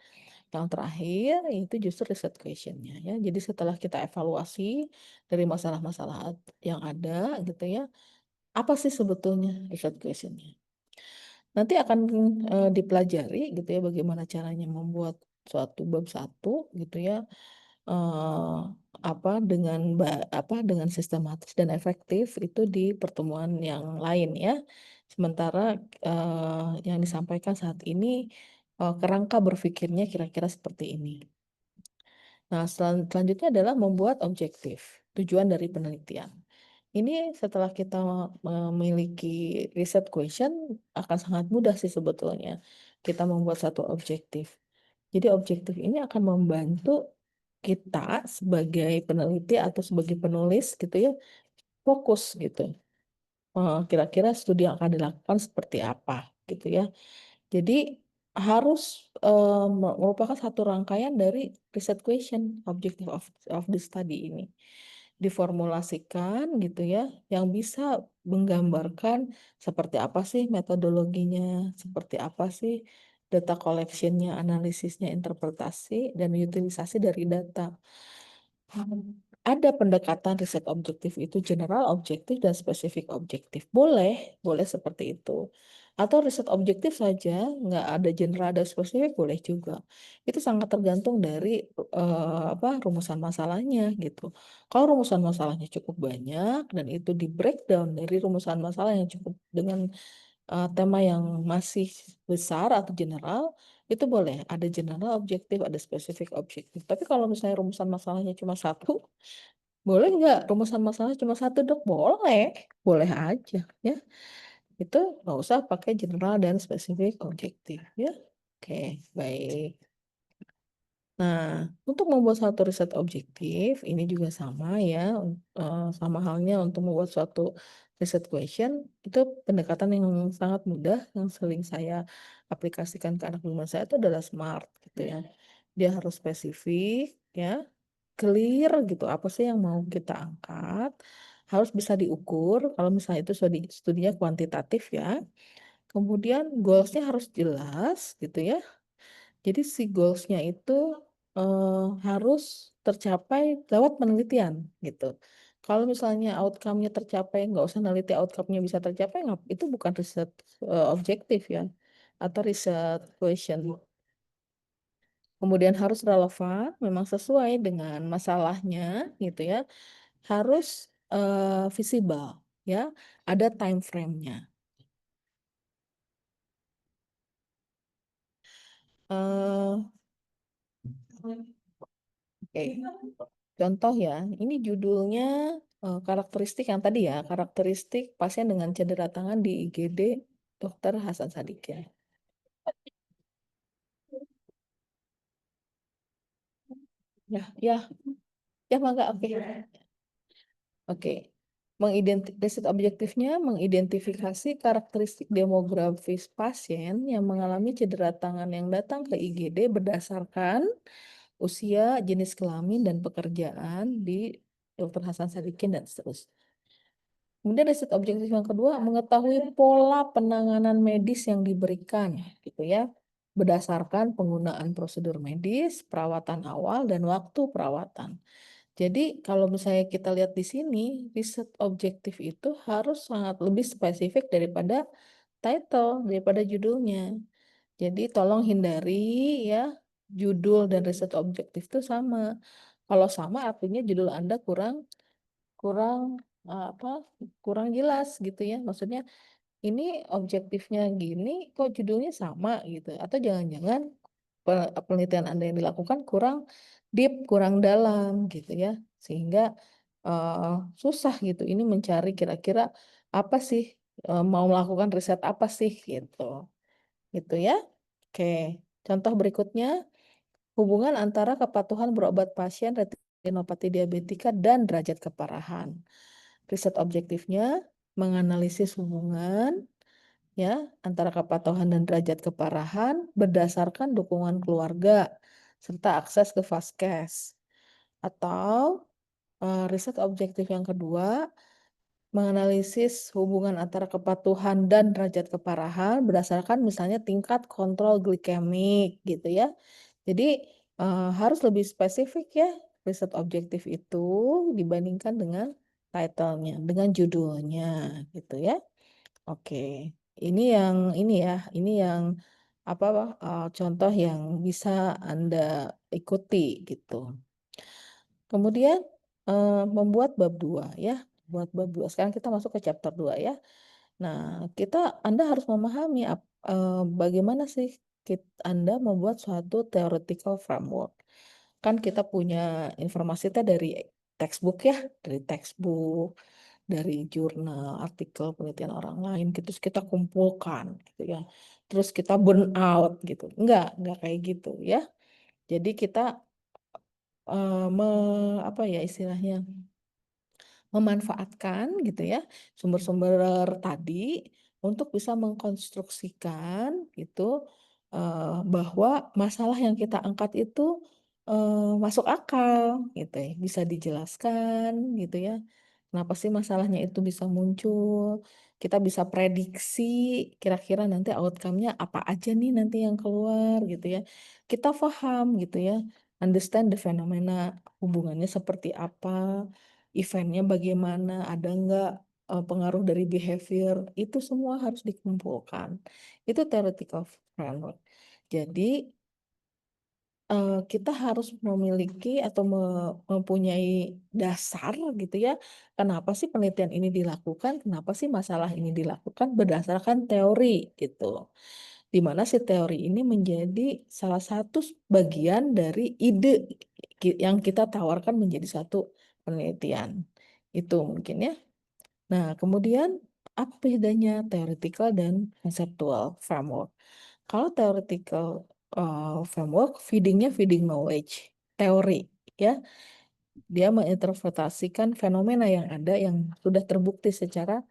Yang terakhir itu justru riset questionnya ya. Jadi setelah kita evaluasi dari masalah-masalah yang ada gitu ya, apa sih sebetulnya riset questionnya? Nanti akan dipelajari gitu ya bagaimana caranya membuat suatu bab satu gitu ya, eh, dengan sistematis dan efektif itu di pertemuan yang lain ya. Sementara yang disampaikan saat ini kerangka berpikirnya kira-kira seperti ini. Nah, selanjutnya adalah membuat objektif tujuan dari penelitian. Ini setelah kita memiliki riset question akan sangat mudah sih sebetulnya kita membuat satu objektif. Jadi objektif ini akan membantu kita sebagai peneliti atau sebagai penulis gitu ya fokus gitu. Kira-kira studi yang akan dilakukan seperti apa gitu ya. Jadi harus merupakan satu rangkaian dari riset question, objective of the study ini. Diformulasikan gitu ya, yang bisa menggambarkan seperti apa sih metodologinya, seperti apa sih data collectionnya, analisisnya, interpretasi, dan utilisasi dari data. Ada pendekatan riset objektif itu general objektif dan spesifik objektif. Boleh seperti itu. Atau riset objektif saja, nggak ada general dan spesifik, boleh juga. Itu sangat tergantung dari rumusan masalahnya gitu. Kalau rumusan masalahnya cukup banyak dan itu di breakdown dari rumusan masalah yang cukup dengan tema yang masih besar atau general, itu boleh ada general objektif, ada spesifik objektif. Tapi kalau misalnya rumusan masalahnya cuma satu, boleh nggak rumusan masalahnya cuma satu dok? Boleh aja ya. Itu nggak usah pakai general dan spesifik objektif ya. Oke, baik. Nah, untuk membuat satu riset objektif, ini juga sama ya, sama halnya untuk membuat suatu riset question, itu pendekatan yang sangat mudah, yang sering saya aplikasikan ke anak bimbel saya itu adalah SMART gitu ya. Dia harus spesifik ya, clear gitu, apa sih yang mau kita angkat, harus bisa diukur, kalau misalnya itu studinya kuantitatif ya. Kemudian goals-nya harus jelas gitu ya, jadi si goals-nya itu harus tercapai lewat penelitian gitu. Kalau misalnya outcome-nya tercapai, nggak usah neliti outcome-nya bisa tercapai, itu bukan riset objektif ya, atau riset question. Kemudian harus relevan, memang sesuai dengan masalahnya gitu ya. Harus visible ya, ada time frame-nya. Eh, Oke. Contoh ya, ini judulnya karakteristik yang tadi ya, karakteristik pasien dengan cedera tangan di IGD Dr. Hasan Sadikin. Ya, ya, ya mangga, oke. Oke. Riset objektifnya mengidentifikasi karakteristik demografis pasien yang mengalami cedera tangan yang datang ke IGD berdasarkan usia, jenis kelamin, dan pekerjaan di Dr. Hasan Sadikin dan seterusnya. Kemudian riset objektif yang kedua, mengetahui pola penanganan medis yang diberikan, gitu ya, berdasarkan penggunaan prosedur medis, perawatan awal, dan waktu perawatan. Jadi kalau misalnya kita lihat di sini, riset objektif itu harus sangat lebih spesifik daripada title, daripada judulnya. Jadi tolong hindari ya, judul dan riset objektif itu sama. Kalau sama artinya judul Anda kurang kurang apa kurang jelas gitu ya, maksudnya ini objektifnya gini kok judulnya sama gitu, atau jangan-jangan penelitian Anda yang dilakukan kurang deep, kurang dalam gitu ya, sehingga eh, susah gitu ini mencari kira-kira apa sih, mau melakukan riset apa sih gitu ya. Oke, contoh berikutnya, hubungan antara kepatuhan berobat pasien retinopati diabetika dan derajat keparahan. Riset objektifnya menganalisis hubungan ya antara kepatuhan dan derajat keparahan berdasarkan dukungan keluarga serta akses ke Vaskes. Atau riset objektif yang kedua, menganalisis hubungan antara kepatuhan dan derajat keparahan berdasarkan misalnya tingkat kontrol glikemik gitu ya. Jadi harus lebih spesifik ya riset objektif itu dibandingkan dengan title-nya, dengan judulnya gitu ya. Oke, ini yang apa contoh yang bisa Anda ikuti gitu. Kemudian membuat bab 2 ya, buat bab 2. Sekarang kita masuk ke chapter 2 ya. Nah, Anda harus memahami bagaimana sih Anda membuat suatu theoretical framework. Kan kita punya informasi dari textbook ya, dari jurnal, artikel, penelitian orang lain, gitu, terus kita kumpulkan gitu ya. Terus kita burn out gitu. Enggak kayak gitu ya. Jadi kita apa ya istilahnya? Memanfaatkan gitu ya sumber-sumber tadi untuk bisa mengkonstruksikan gitu bahwa masalah yang kita angkat itu masuk akal gitu ya, bisa dijelaskan gitu ya. Kenapa sih masalahnya itu bisa muncul? Kita bisa prediksi kira-kira nanti outcome-nya apa aja nih nanti yang keluar gitu ya. Kita paham gitu ya, understand the phenomena, hubungannya seperti apa, eventnya bagaimana, ada nggak pengaruh dari behavior, itu semua harus dikumpulkan. Itu theoretical framework. Jadi kita harus memiliki atau mempunyai dasar gitu ya, kenapa sih penelitian ini dilakukan, kenapa sih masalah ini dilakukan berdasarkan teori gitu. Di mana si teori ini menjadi salah satu bagian dari ide yang kita tawarkan menjadi satu penelitian. Itu mungkin ya. Nah, kemudian apa bedanya theoretical dan conceptual framework? Kalau theoretical framework, feeding knowledge, teori, ya, dia menginterpretasikan fenomena yang ada yang sudah terbukti secara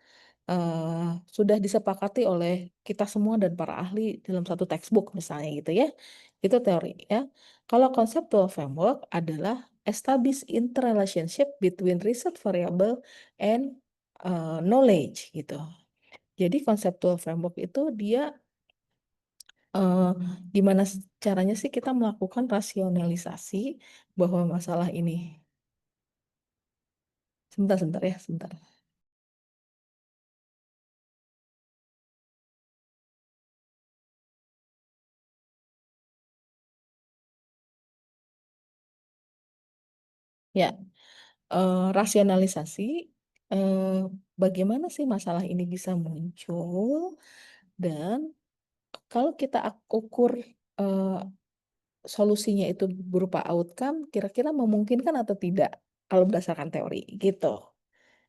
sudah disepakati oleh kita semua dan para ahli dalam satu textbook misalnya gitu ya. Itu teori ya. Kalau conceptual framework adalah establish interrelationship between research variable and knowledge gitu. Jadi conceptual framework itu dia gimana caranya sih kita melakukan rasionalisasi bahwa masalah ini. Sebentar ya, sebentar. Ya, rasionalisasi eh, bagaimana sih masalah ini bisa muncul dan kalau kita ukur eh, solusinya itu berupa outcome, kira-kira memungkinkan atau tidak kalau berdasarkan teori gitu.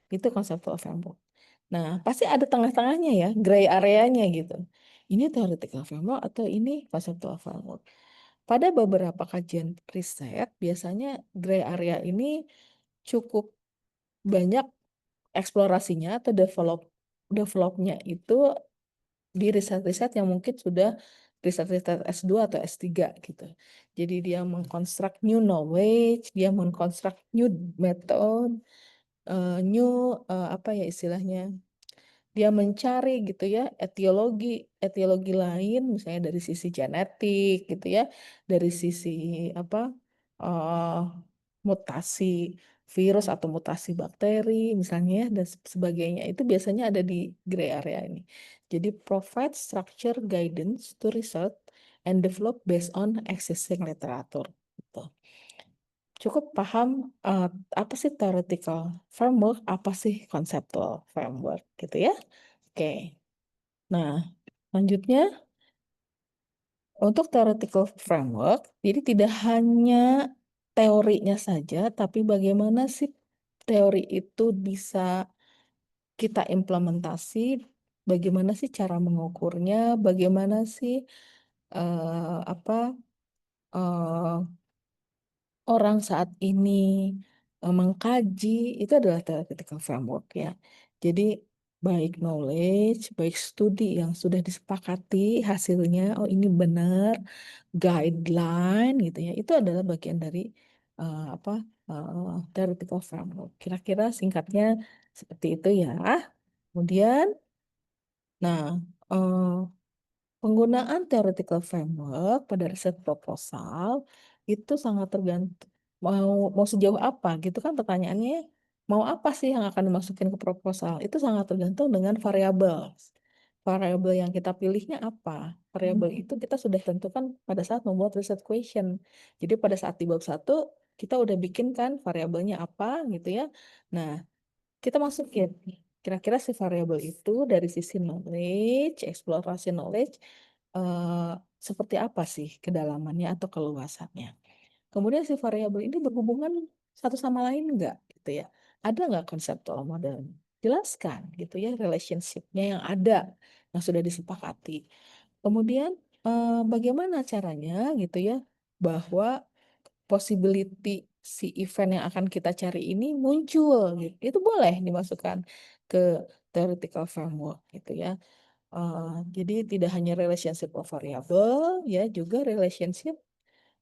Itu conceptual framework. Nah, pasti ada tengah-tengahnya ya, gray areanya gitu. Ini theoretical framework atau ini conceptual framework. Pada beberapa kajian riset, biasanya gray area ini cukup banyak eksplorasinya atau developnya itu di riset-riset yang mungkin sudah riset-riset S2 atau S3 gitu. Jadi dia mengkonstruk new knowledge, dia mengkonstruk new method, new apa ya istilahnya, dia mencari gitu ya etiologi etiologi lain misalnya dari sisi genetik gitu ya, dari sisi apa eh, mutasi virus atau mutasi bakteri misalnya ya, dan sebagainya itu biasanya ada di gray area ini. Jadi provide structure guidance to research and develop based on existing literature gitu. Cukup paham apa sih theoretical framework, apa sih conceptual framework gitu ya. Oke, nah lanjutnya untuk theoretical framework, jadi tidak hanya teorinya saja, tapi bagaimana sih teori itu bisa kita implementasi, bagaimana sih cara mengukurnya, bagaimana sih apa eh, orang saat ini mengkaji, itu adalah theoretical framework ya. Jadi baik knowledge, baik studi yang sudah disepakati hasilnya, oh ini benar, guideline gitu ya, itu adalah bagian dari apa theoretical framework. Kira-kira singkatnya seperti itu ya. Kemudian, nah penggunaan theoretical framework pada riset proposal itu sangat tergantung mau sejauh apa gitu kan pertanyaannya ya. Mau apa sih yang akan dimasukin ke proposal? Itu sangat tergantung dengan variabel. Variabel yang kita pilihnya apa? Variabel itu kita sudah tentukan pada saat membuat riset question. Jadi pada saat di bab 1 kita udah bikin kan variabelnya apa gitu ya. Nah, kita masukin kira-kira si variabel itu dari sisi knowledge, eksplorasi knowledge, eh, seperti apa sih kedalamannya atau keluasannya. Kemudian si variabel ini berhubungan satu sama lain enggak gitu ya. Ada nggak konseptual model? Jelaskan gitu ya relationship-nya yang ada, yang sudah disepakati. Kemudian bagaimana caranya gitu ya bahwa possibility si event yang akan kita cari ini muncul gitu. Itu boleh dimasukkan ke theoretical framework gitu ya. Jadi tidak hanya relationship of variable ya, juga relationship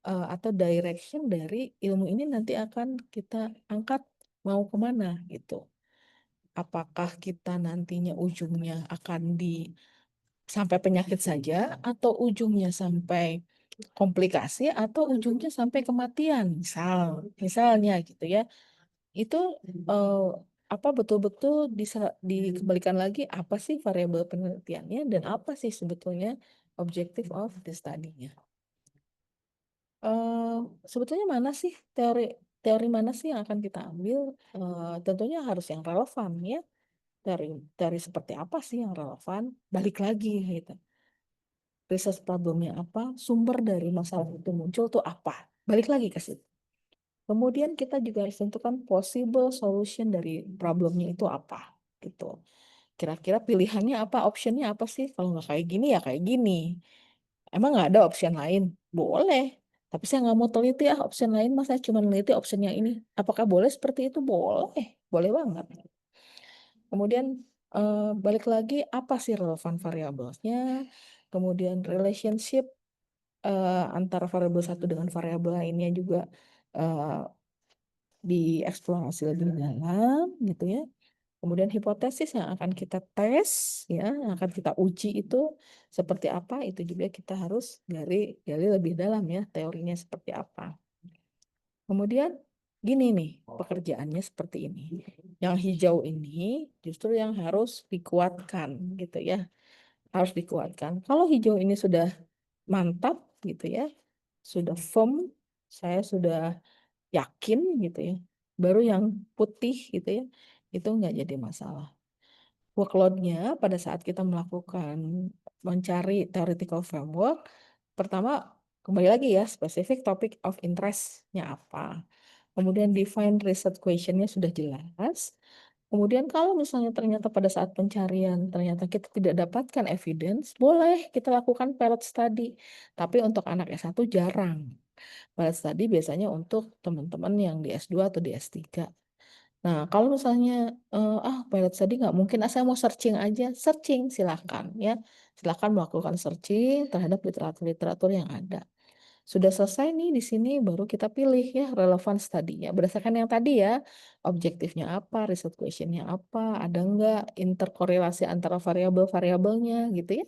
atau direction dari ilmu ini nanti akan kita angkat mau kemana gitu. Apakah kita nantinya ujungnya akan sampai penyakit saja atau ujungnya sampai komplikasi atau ujungnya sampai kematian misalnya gitu ya itu eh, apa betul-betul dikembalikan lagi apa sih variabel penelitiannya dan apa sih sebetulnya objective of the study-nya. Eh, Sebetulnya mana sih teori teori mana sih yang akan kita ambil. Tentunya harus yang relevan ya, teori teori seperti apa sih yang relevan, balik lagi gitu, riset problemnya apa, sumber dari masalah itu muncul tuh apa, balik lagi ke situ. Kemudian kita juga harus tentukan possible solution dari problemnya itu apa gitu. Kira-kira pilihannya apa, optionnya apa sih? Kalau nggak kayak gini ya kayak gini. Emang nggak ada option lain? Boleh. Tapi saya nggak mau teliti option lain, mas saya cuma neliti option yang ini. Apakah boleh seperti itu? Boleh. Boleh banget. Kemudian balik lagi apa sih relevan variabelnya? Kemudian relationship antara variabel satu dengan variabel lainnya juga eh, dieksplorasi lebih dalam gitu ya. Kemudian hipotesis yang akan kita tes ya, yang akan kita uji itu seperti apa, itu juga kita harus gali lebih dalam ya, teorinya seperti apa. Kemudian gini nih, pekerjaannya seperti ini. Yang hijau ini justru yang harus dikuatkan gitu ya. Harus dikuatkan. Kalau hijau ini sudah mantap gitu ya, sudah firm, saya sudah yakin gitu ya. Baru yang putih gitu ya, itu nggak jadi masalah. Workload-nya pada saat kita melakukan mencari theoretical framework, pertama kembali lagi ya, spesifik topic of interest-nya apa. Kemudian define research question-nya sudah jelas. Kemudian kalau misalnya ternyata pada saat pencarian ternyata kita tidak dapatkan evidence, boleh kita lakukan pilot study. Tapi untuk anak S1 jarang. Pilot study biasanya untuk teman-teman yang di S2 atau di S3. Nah, kalau misalnya pilot study nggak mungkin, saya mau searching aja, searching silahkan ya, silahkan melakukan searching terhadap literatur-literatur yang ada. Sudah selesai nih di sini baru kita pilih ya relevan studinya berdasarkan yang tadi ya, objektifnya apa, research questionnya apa, ada nggak interkorelasi antara variabel-variabelnya gitu ya.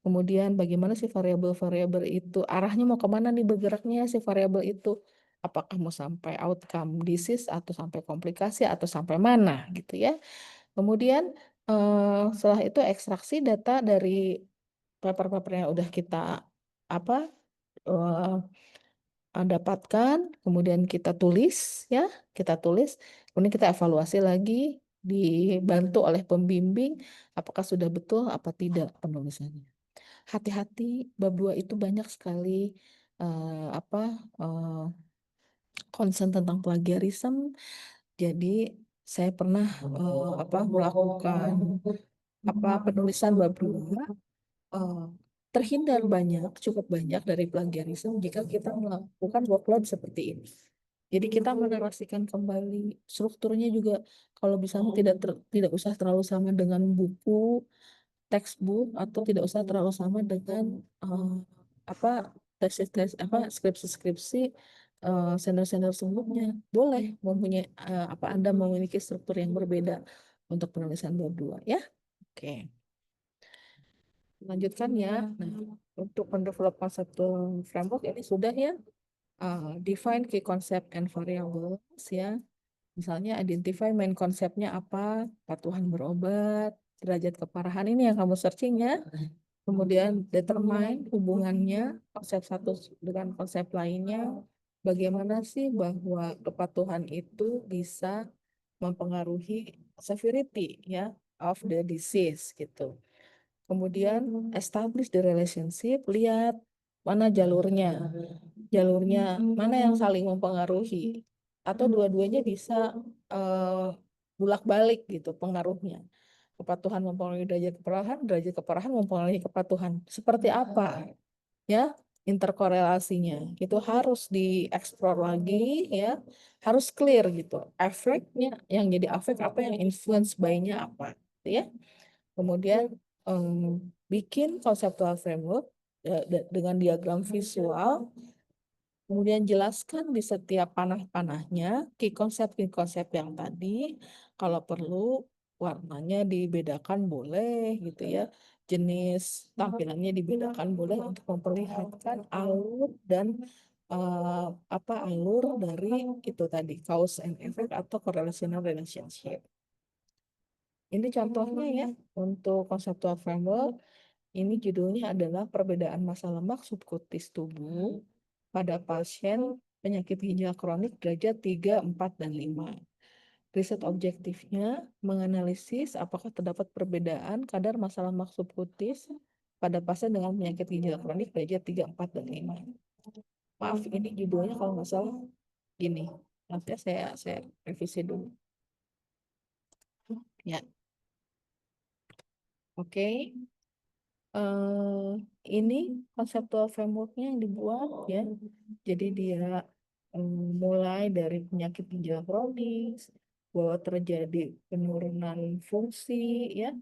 Kemudian bagaimana sih variabel-variabel itu arahnya mau kemana nih bergeraknya si variabel itu. Apakah mau sampai outcome disease atau sampai komplikasi atau sampai mana gitu ya. Kemudian setelah itu ekstraksi data dari paper-paper yang udah kita apa dapatkan, kemudian kita tulis ya, kita tulis, kemudian kita evaluasi lagi, dibantu oleh pembimbing, apakah sudah betul apa tidak penulisannya. Hati-hati, bab 2 itu banyak sekali apa concern tentang plagiarism. Jadi saya pernah melakukan penulisan bab 2 eh, terhindar cukup banyak dari plagiarisme jika kita melakukan workload seperti ini. Jadi kita menarasikan kembali strukturnya juga, kalau bisa tidak usah terlalu sama dengan buku textbook, atau tidak usah terlalu sama dengan apa tesis apa skripsi-skripsi senior-senior sebelumnya. Boleh mempunyai apa Anda memiliki struktur yang berbeda untuk penulisan bab 2 ya. Oke. Lanjutkan ya. Nah, untuk mendevelop conceptual framework ini sudah ya. Define key concept and variables ya. Misalnya identify main konsepnya apa, kepatuhan berobat, derajat keparahan ini yang kamu searching ya. Kemudian determine hubungannya konsep satu dengan konsep lainnya. Bagaimana sih bahwa kepatuhan itu bisa mempengaruhi severity ya of the disease gitu. Kemudian establish the relationship, lihat mana jalurnya. Jalurnya mana yang saling mempengaruhi, atau dua-duanya bisa bulak-balik gitu pengaruhnya. Kepatuhan mempengaruhi derajat keparahan mempengaruhi kepatuhan. Seperti apa ya interkorelasinya? Itu harus dieksplor lagi ya, harus clear gitu. Efeknya yang jadi efek apa, yang influence by-nya apa, gitu ya. Kemudian bikin conceptual framework dengan diagram visual. Kemudian jelaskan di setiap panah-panahnya key konsep yang tadi. Kalau perlu warnanya dibedakan boleh gitu ya. Jenis tampilannya dibedakan boleh untuk memperlihatkan alur dan apa alur dari itu tadi cause and effect atau correlational relationship. Ini contohnya ya untuk conceptual framework. Ini judulnya adalah perbedaan massa lemak subkutis tubuh pada pasien penyakit ginjal kronik derajat 3, 4, dan 5. Riset objektifnya menganalisis apakah terdapat perbedaan kadar massa lemak subkutis pada pasien dengan penyakit ginjal kronik derajat 3, 4, dan 5. Maaf, ini judulnya kalau nggak salah gini. Nanti saya revisi dulu. Ya, oke. Ini konseptual frameworknya yang dibuat ya. Jadi dia mulai dari penyakit ginjal kronis, bahwa terjadi penurunan fungsi ya,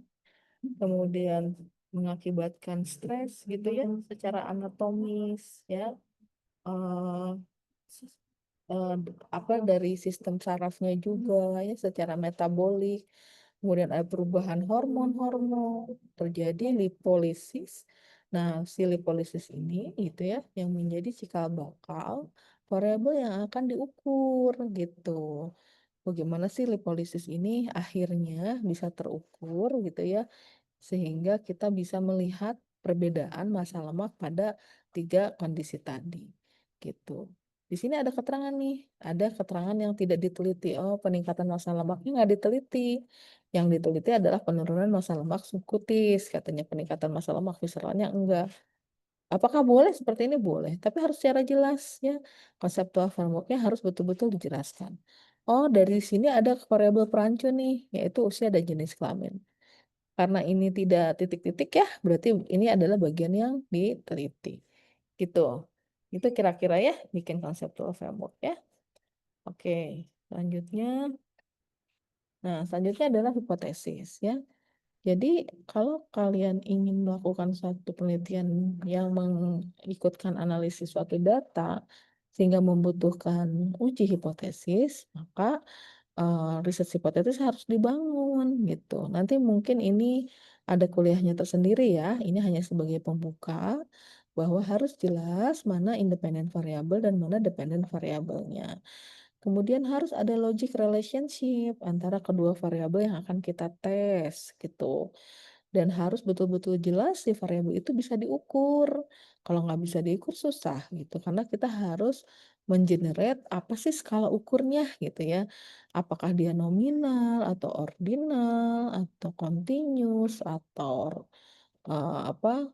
kemudian mengakibatkan stres gitu ya secara anatomis ya. Eh, eh, apa dari sistem sarafnya juga ya secara metabolik. Kemudian ada perubahan hormon-hormon, terjadi lipolisis. Nah, si lipolisis ini itu ya yang menjadi cikal bakal variabel yang akan diukur gitu. Bagaimana sih lipolisis ini akhirnya bisa terukur gitu ya, sehingga kita bisa melihat perbedaan massa lemak pada tiga kondisi tadi gitu. Di sini ada keterangan nih, ada keterangan yang tidak diteliti. Oh, peningkatan massa lemaknya nggak diteliti. Yang diteliti adalah penurunan massa lemak subkutis, katanya peningkatan massa lemak visceralnya enggak. Apakah boleh seperti ini? Boleh, tapi harus secara jelas ya. Konseptual frameworknya harus betul-betul dijelaskan. Oh, dari sini ada variabel perancu nih, yaitu usia dan jenis kelamin. Karena ini tidak titik-titik ya, berarti ini adalah bagian yang diteliti. Gitu. Itu kira-kira ya bikin conceptual framework ya. Oke, selanjutnya. Nah, selanjutnya adalah hipotesis ya. Jadi kalau kalian ingin melakukan suatu penelitian yang mengikutkan analisis suatu data sehingga membutuhkan uji hipotesis, maka riset hipotetis harus dibangun gitu. Nanti mungkin ini ada kuliahnya tersendiri ya. Ini hanya sebagai pembuka bahwa harus jelas mana independent variabel dan mana dependent variabelnya. Kemudian harus ada logic relationship antara kedua variabel yang akan kita tes gitu. Dan harus betul-betul jelas si variabel itu bisa diukur. Kalau nggak bisa diukur susah gitu. Karena kita harus mengenerate apa sih skala ukurnya gitu ya. Apakah dia nominal atau ordinal atau continuous atau apa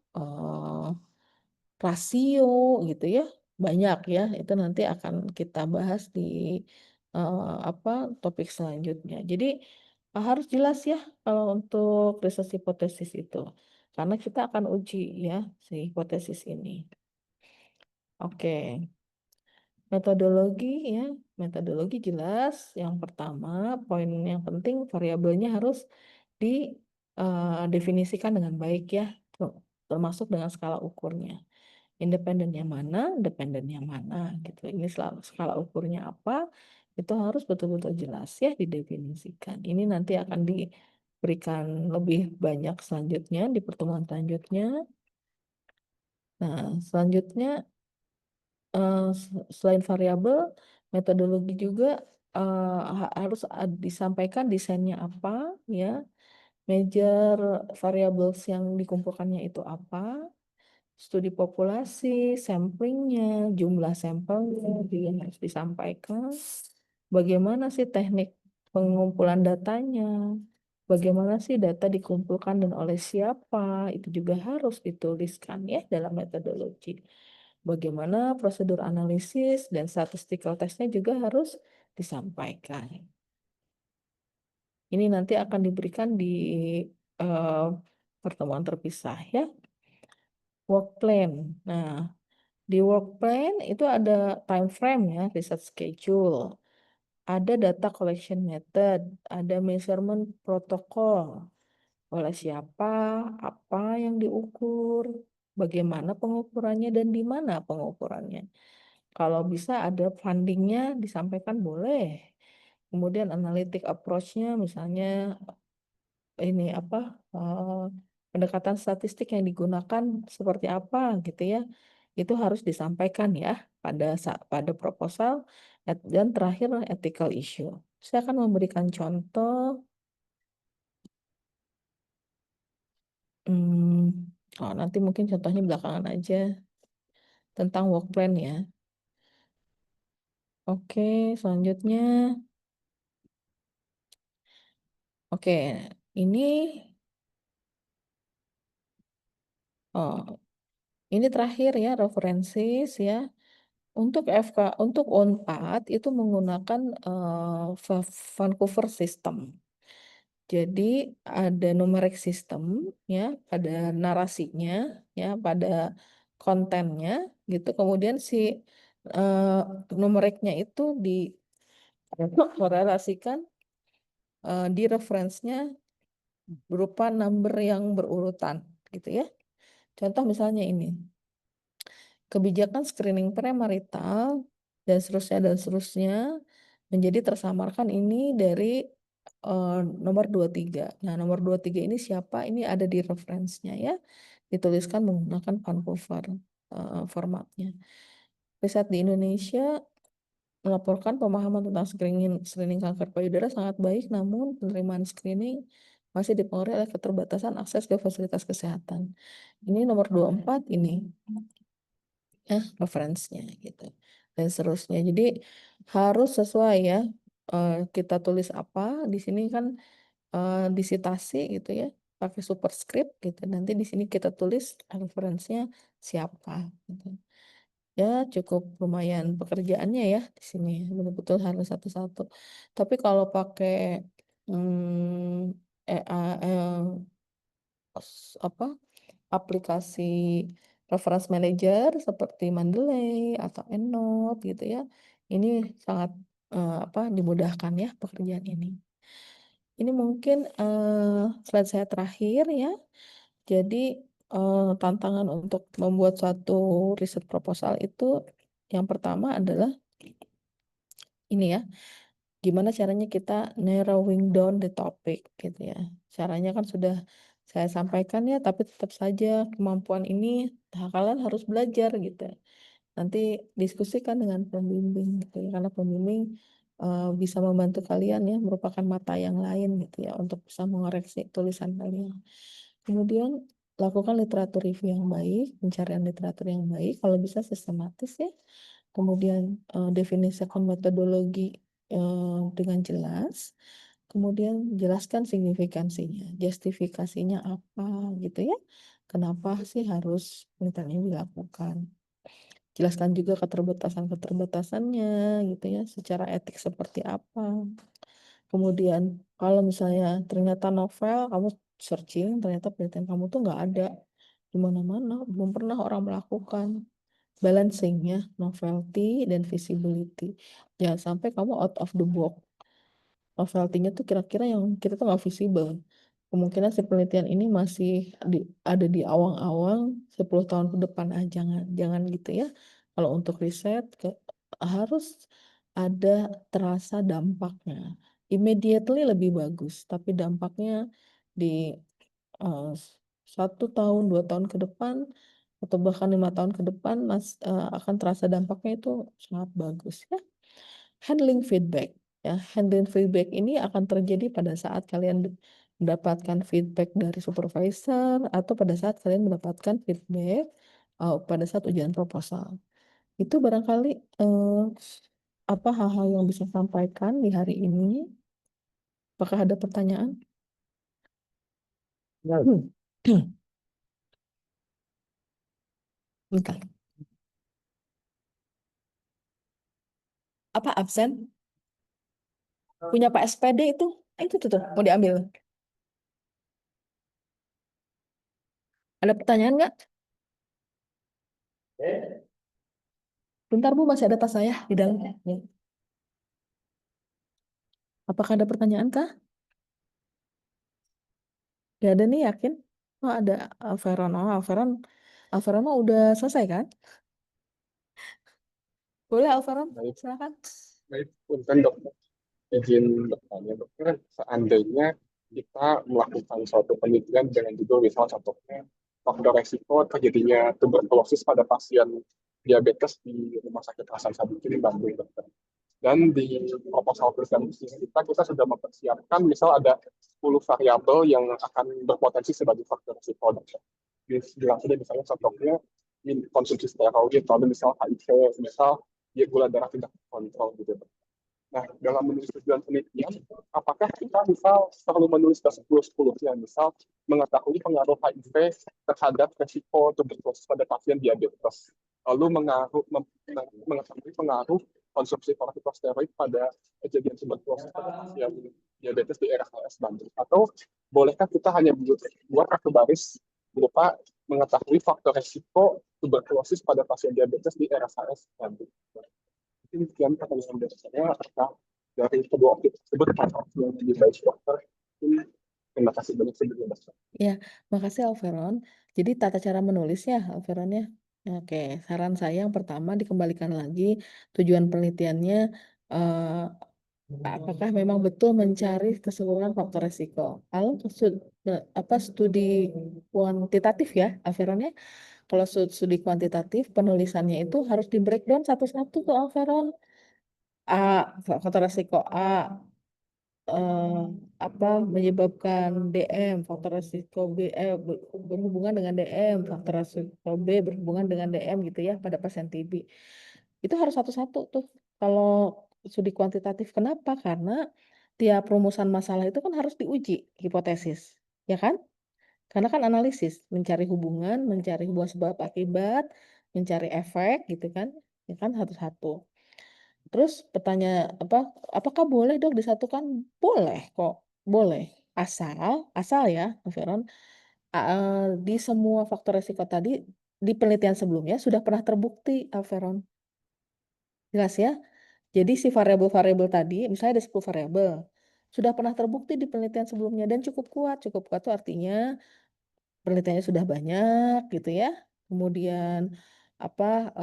rasio gitu ya, banyak ya, itu nanti akan kita bahas di apa topik selanjutnya. Jadi harus jelas ya kalau untuk riset hipotesis itu, karena kita akan uji ya si hipotesis ini. Oke, metodologi ya. metodologi jelas. Yang pertama, poin yang penting variabelnya harus didefinisikan dengan baik ya, termasuk dengan skala ukurnya. Independen yang mana, dependen yang mana gitu. Ini skala ukurnya apa, itu harus betul-betul jelas ya didefinisikan. Ini nanti akan diberikan lebih banyak selanjutnya di pertemuan selanjutnya. Nah, selanjutnya selain variabel, metodologi juga harus disampaikan desainnya apa ya, major variables yang dikumpulkannya itu apa, studi populasi, samplingnya, jumlah sampelnya juga harus disampaikan. Bagaimana sih teknik pengumpulan datanya? Bagaimana sih data dikumpulkan dan oleh siapa? Itu juga harus dituliskan ya dalam metodologi. Bagaimana prosedur analisis dan statistical testnya juga harus disampaikan. Ini nanti akan diberikan di eh, pertemuan terpisah ya. Work plan. Nah, di work plan itu ada time frame ya, research schedule, ada data collection method, ada measurement protocol, oleh siapa, apa yang diukur, bagaimana pengukurannya dan di mana pengukurannya. Kalau bisa ada fundingnya disampaikan boleh. Kemudian analytic approach-nya misalnya ini apa pendekatan statistik yang digunakan seperti apa gitu ya. Itu harus disampaikan ya pada proposal dan terakhir ethical issue. Saya akan memberikan contoh nanti mungkin contohnya belakangan aja tentang work plan ya. Oke, selanjutnya. Oke, ini oh, ini terakhir ya referensi ya. Untuk untuk Unpad itu menggunakan Vancouver System. Jadi ada numeric system ya pada narasinya ya pada kontennya gitu. Kemudian si eh, numeriknya itu dikorelasikan di referensinya berupa number yang berurutan gitu ya. Contoh misalnya ini. Kebijakan screening premarital dan seterusnya menjadi tersamarkan ini dari nomor 23. Nah, nomor 23 ini siapa? Ini ada di referensinya ya. Dituliskan menggunakan Vancouver formatnya. Riset di Indonesia melaporkan pemahaman tentang screening kanker payudara sangat baik, namun penerimaan screening masih dipengaruhi oleh keterbatasan akses ke fasilitas kesehatan. Ini nomor 24 ini referensinya gitu dan seterusnya. Jadi harus sesuai ya. Kita tulis apa di sini kan disitasi gitu ya pakai superscript gitu. Nanti di sini kita tulis referensinya siapa gitu. Ya cukup lumayan pekerjaannya ya di sini betul-betul harus satu-satu. Tapi kalau pakai apa aplikasi reference manager seperti Mendeley atau EndNote gitu ya. Ini sangat apa dimudahkan ya pekerjaan ini. Ini mungkin slide saya terakhir ya. Jadi tantangan untuk membuat suatu riset proposal itu yang pertama adalah ini ya, gimana caranya kita narrowing down the topic gitu ya. Caranya kan sudah saya sampaikan ya, tapi tetap saja kemampuan ini kalian harus belajar gitu. Nanti diskusikan dengan pembimbing gitu ya, karena pembimbing bisa membantu kalian ya, merupakan mata yang lain gitu ya untuk bisa mengoreksi tulisan kalian. Kemudian lakukan literatur review yang baik, pencarian literatur yang baik, kalau bisa sistematis ya. Kemudian definisikan metodologi dengan jelas. Kemudian jelaskan signifikansinya, justifikasinya apa gitu ya. Kenapa sih harus penelitian ini dilakukan? Jelaskan juga keterbatasan-keterbatasannya gitu ya, secara etik seperti apa. Kemudian kalau misalnya ternyata novel, kamu searching, ternyata penelitian kamu tuh nggak ada di mana-mana, belum pernah orang melakukan. balancing ya, novelty dan visibility. Jangan sampai kamu out of the box. Novelty-nya tuh kira-kira yang kita tuh nggak visible. Kemungkinan si penelitian ini masih ada di awang-awang 10 tahun ke depan. Jangan gitu ya. Kalau untuk riset harus ada terasa dampaknya. Immediately lebih bagus, tapi dampaknya di eh, 1 tahun, 2 tahun ke depan, atau bahkan 5 tahun ke depan akan terasa dampaknya itu sangat bagus ya. Handling feedback ya, handling feedback ini akan terjadi pada saat kalian mendapatkan feedback dari supervisor atau pada saat kalian mendapatkan feedback pada saat ujian proposal. Itu barangkali apa hal-hal yang bisa sampaikan di hari ini. Apakah ada pertanyaan? Hmm. Bentar. Apa absen? Punya Pak SPD itu? Itu tuh, mau diambil. Ada pertanyaan nggak? Bentar Bu, masih ada tas saya di dalam. Ya. Apakah ada pertanyaan kah? Gak ada nih, yakin? Oh, ada Alveron. Oh, Alveron mah udah selesai kan? Boleh Alveron, Baik, silakan. baik, punten dokter. Izin bertanya dokter, seandainya kita melakukan suatu penelitian dengan judul misal contohnya faktor resiko terjadinya tuberkulosis pada pasien diabetes di Rumah Sakit Hasan Sadikin di Bandung dokter. Dan di proposal presentasi kita sudah mempersiapkan misal ada 10 variabel yang akan berpotensi sebagai faktor resiko dokter. Bilang saja misalnya contohnya konsumsi steroid, lalu misal HIV, misal gula darah tidak terkontrol gitu. Nah, dalam menulis tujuan penelitian, apakah kita misal perlu menulis ke 10-10-nya, misal mengetahui pengaruh HIV terhadap resiko tuberkulosis pada pasien diabetes, lalu mengetahui pengaruh konsumsi kortikosteroid pada kejadian tuberkulosis pada pasien diabetes di RSAS Bandung, atau bolehkah kita hanya buat satu baris berupa mengetahui faktor resiko tuberkulosis pada pasien diabetes di RSAS Bandung? Mungkin sekian pertanyaan dari saya, apakah dari kedua objek tersebut apakah yang lebih baik dokter? Terima kasih banyak sebelumnya. Ya, makasih Alveron. Jadi tata cara menulisnya Alveron ya. Oke, saran saya yang pertama dikembalikan lagi tujuan penelitiannya eh, apakah memang betul mencari keseluruhan faktor resiko. Kalau apa studi kuantitatif ya Alveron ya. Kalau studi kuantitatif penulisannya itu harus di breakdown satu-satu tuh Alveron. A, faktor resiko A, eh, apa menyebabkan DM, faktor resiko B berhubungan dengan DM, faktor resiko B berhubungan dengan DM gitu ya pada pasien TB. Itu harus satu-satu tuh. Kalau studi kuantitatif kenapa? Karena tiap rumusan masalah itu kan harus diuji hipotesis, ya kan? Karena kan analisis, mencari hubungan, mencari hubungan sebab akibat, mencari efek gitu kan, ya kan satu-satu. Terus apakah boleh dok disatukan? Boleh kok, boleh. Asal ya, Veron, di semua faktor resiko tadi, di penelitian sebelumnya sudah pernah terbukti, Veron. Jelas ya? Jadi si variabel-variabel tadi, misalnya ada 10 variabel, sudah pernah terbukti di penelitian sebelumnya dan cukup kuat. Cukup kuat itu artinya penelitiannya sudah banyak gitu ya. Kemudian apa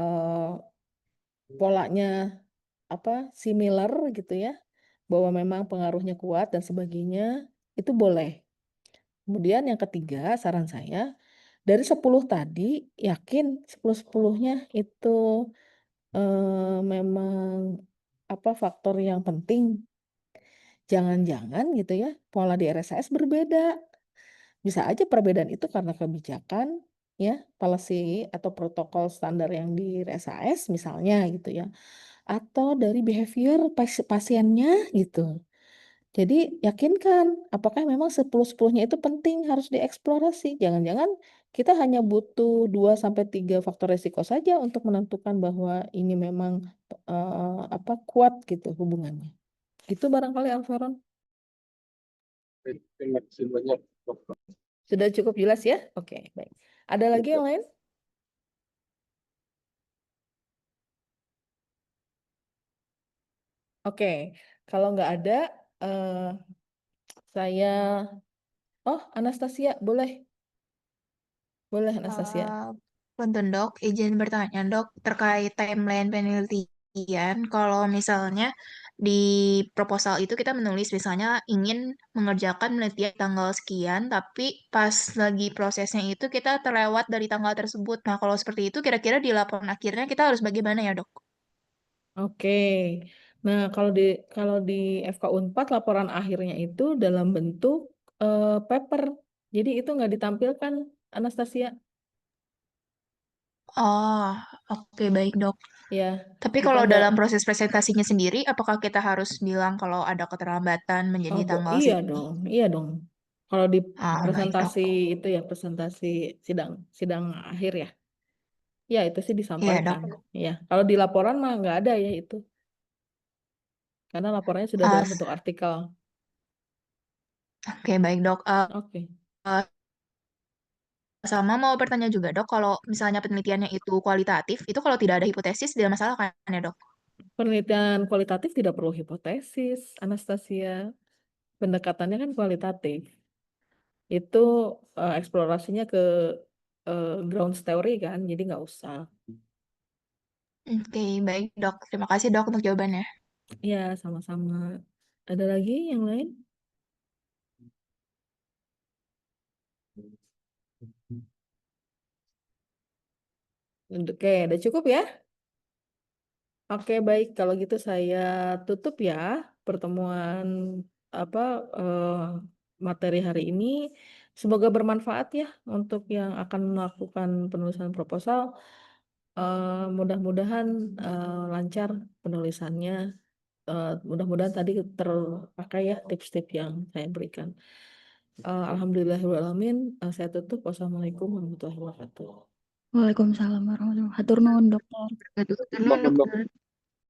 polanya similar gitu ya, bahwa memang pengaruhnya kuat dan sebagainya, itu boleh. Kemudian yang ketiga, saran saya, dari 10 tadi, yakin 10-10-nya itu memang faktor yang penting. Jangan-jangan gitu ya, pola di RSAS berbeda. Bisa aja perbedaan itu karena kebijakan, ya, policy atau protokol standar yang di RSAS misalnya gitu ya. Atau dari behavior pasiennya gitu. Jadi yakinkan apakah memang 10-10-nya itu penting harus dieksplorasi. Jangan-jangan kita hanya butuh 2-3 faktor resiko saja untuk menentukan bahwa ini memang kuat gitu hubungannya. Itu barangkali Alvaron. Terima kasih banyak dokter. Sudah cukup jelas ya? Oke, baik. Ada lagi yang lain? Oke, kalau nggak ada, eh, saya, Anastasia, boleh, Anastasia. Punten dok, izin bertanya dok terkait timeline penelitian. Kalau misalnya di proposal itu kita menulis misalnya ingin mengerjakan penelitian tanggal sekian, tapi pas lagi prosesnya itu kita terlewat dari tanggal tersebut. Nah, kalau seperti itu kira-kira di laporan akhirnya kita harus bagaimana ya dok? Oke, nah kalau di FK Unpad laporan akhirnya itu dalam bentuk paper, jadi itu nggak ditampilkan, Anastasia. Oh, oke baik dok. Ya, Tapi kita kalau nggak. dalam proses presentasinya sendiri, apakah kita harus bilang kalau ada keterlambatan menjadi tanggal Iya segini? dong, iya dong. Kalau di Baik dok. presentasi itu ya presentasi sidang sidang akhir ya, ya itu sih Iya dok. disampaikan. Ya, kalau di laporan mah nggak ada ya itu, karena laporannya sudah Ah, dalam bentuk artikel. oke baik dok. Oke. Eh, Sama mau bertanya juga dok, kalau misalnya penelitiannya itu kualitatif, itu kalau tidak ada hipotesis tidak masalah kan ya dok? Penelitian kualitatif tidak perlu hipotesis, Anastasia. Pendekatannya kan kualitatif. Itu eksplorasinya ke ground theory kan, jadi nggak usah. Oke baik dok. Terima kasih dok untuk jawabannya. Ya, sama-sama. Ada lagi yang lain? Oke, udah cukup ya? Oke, baik. Kalau gitu saya tutup ya pertemuan apa eh, materi hari ini. Semoga bermanfaat ya untuk yang akan melakukan penulisan proposal. Mudah-mudahan lancar penulisannya. Mudah-mudahan tadi terpakai ya tips-tips yang saya berikan. Alhamdulillahirrahmanirrahim. Saya tutup. Wassalamualaikum warahmatullahi wabarakatuh. Waalaikumsalam warahmatullahi wabarakatuh. Hatur nuhun, dokter. Betul, Mohon dok.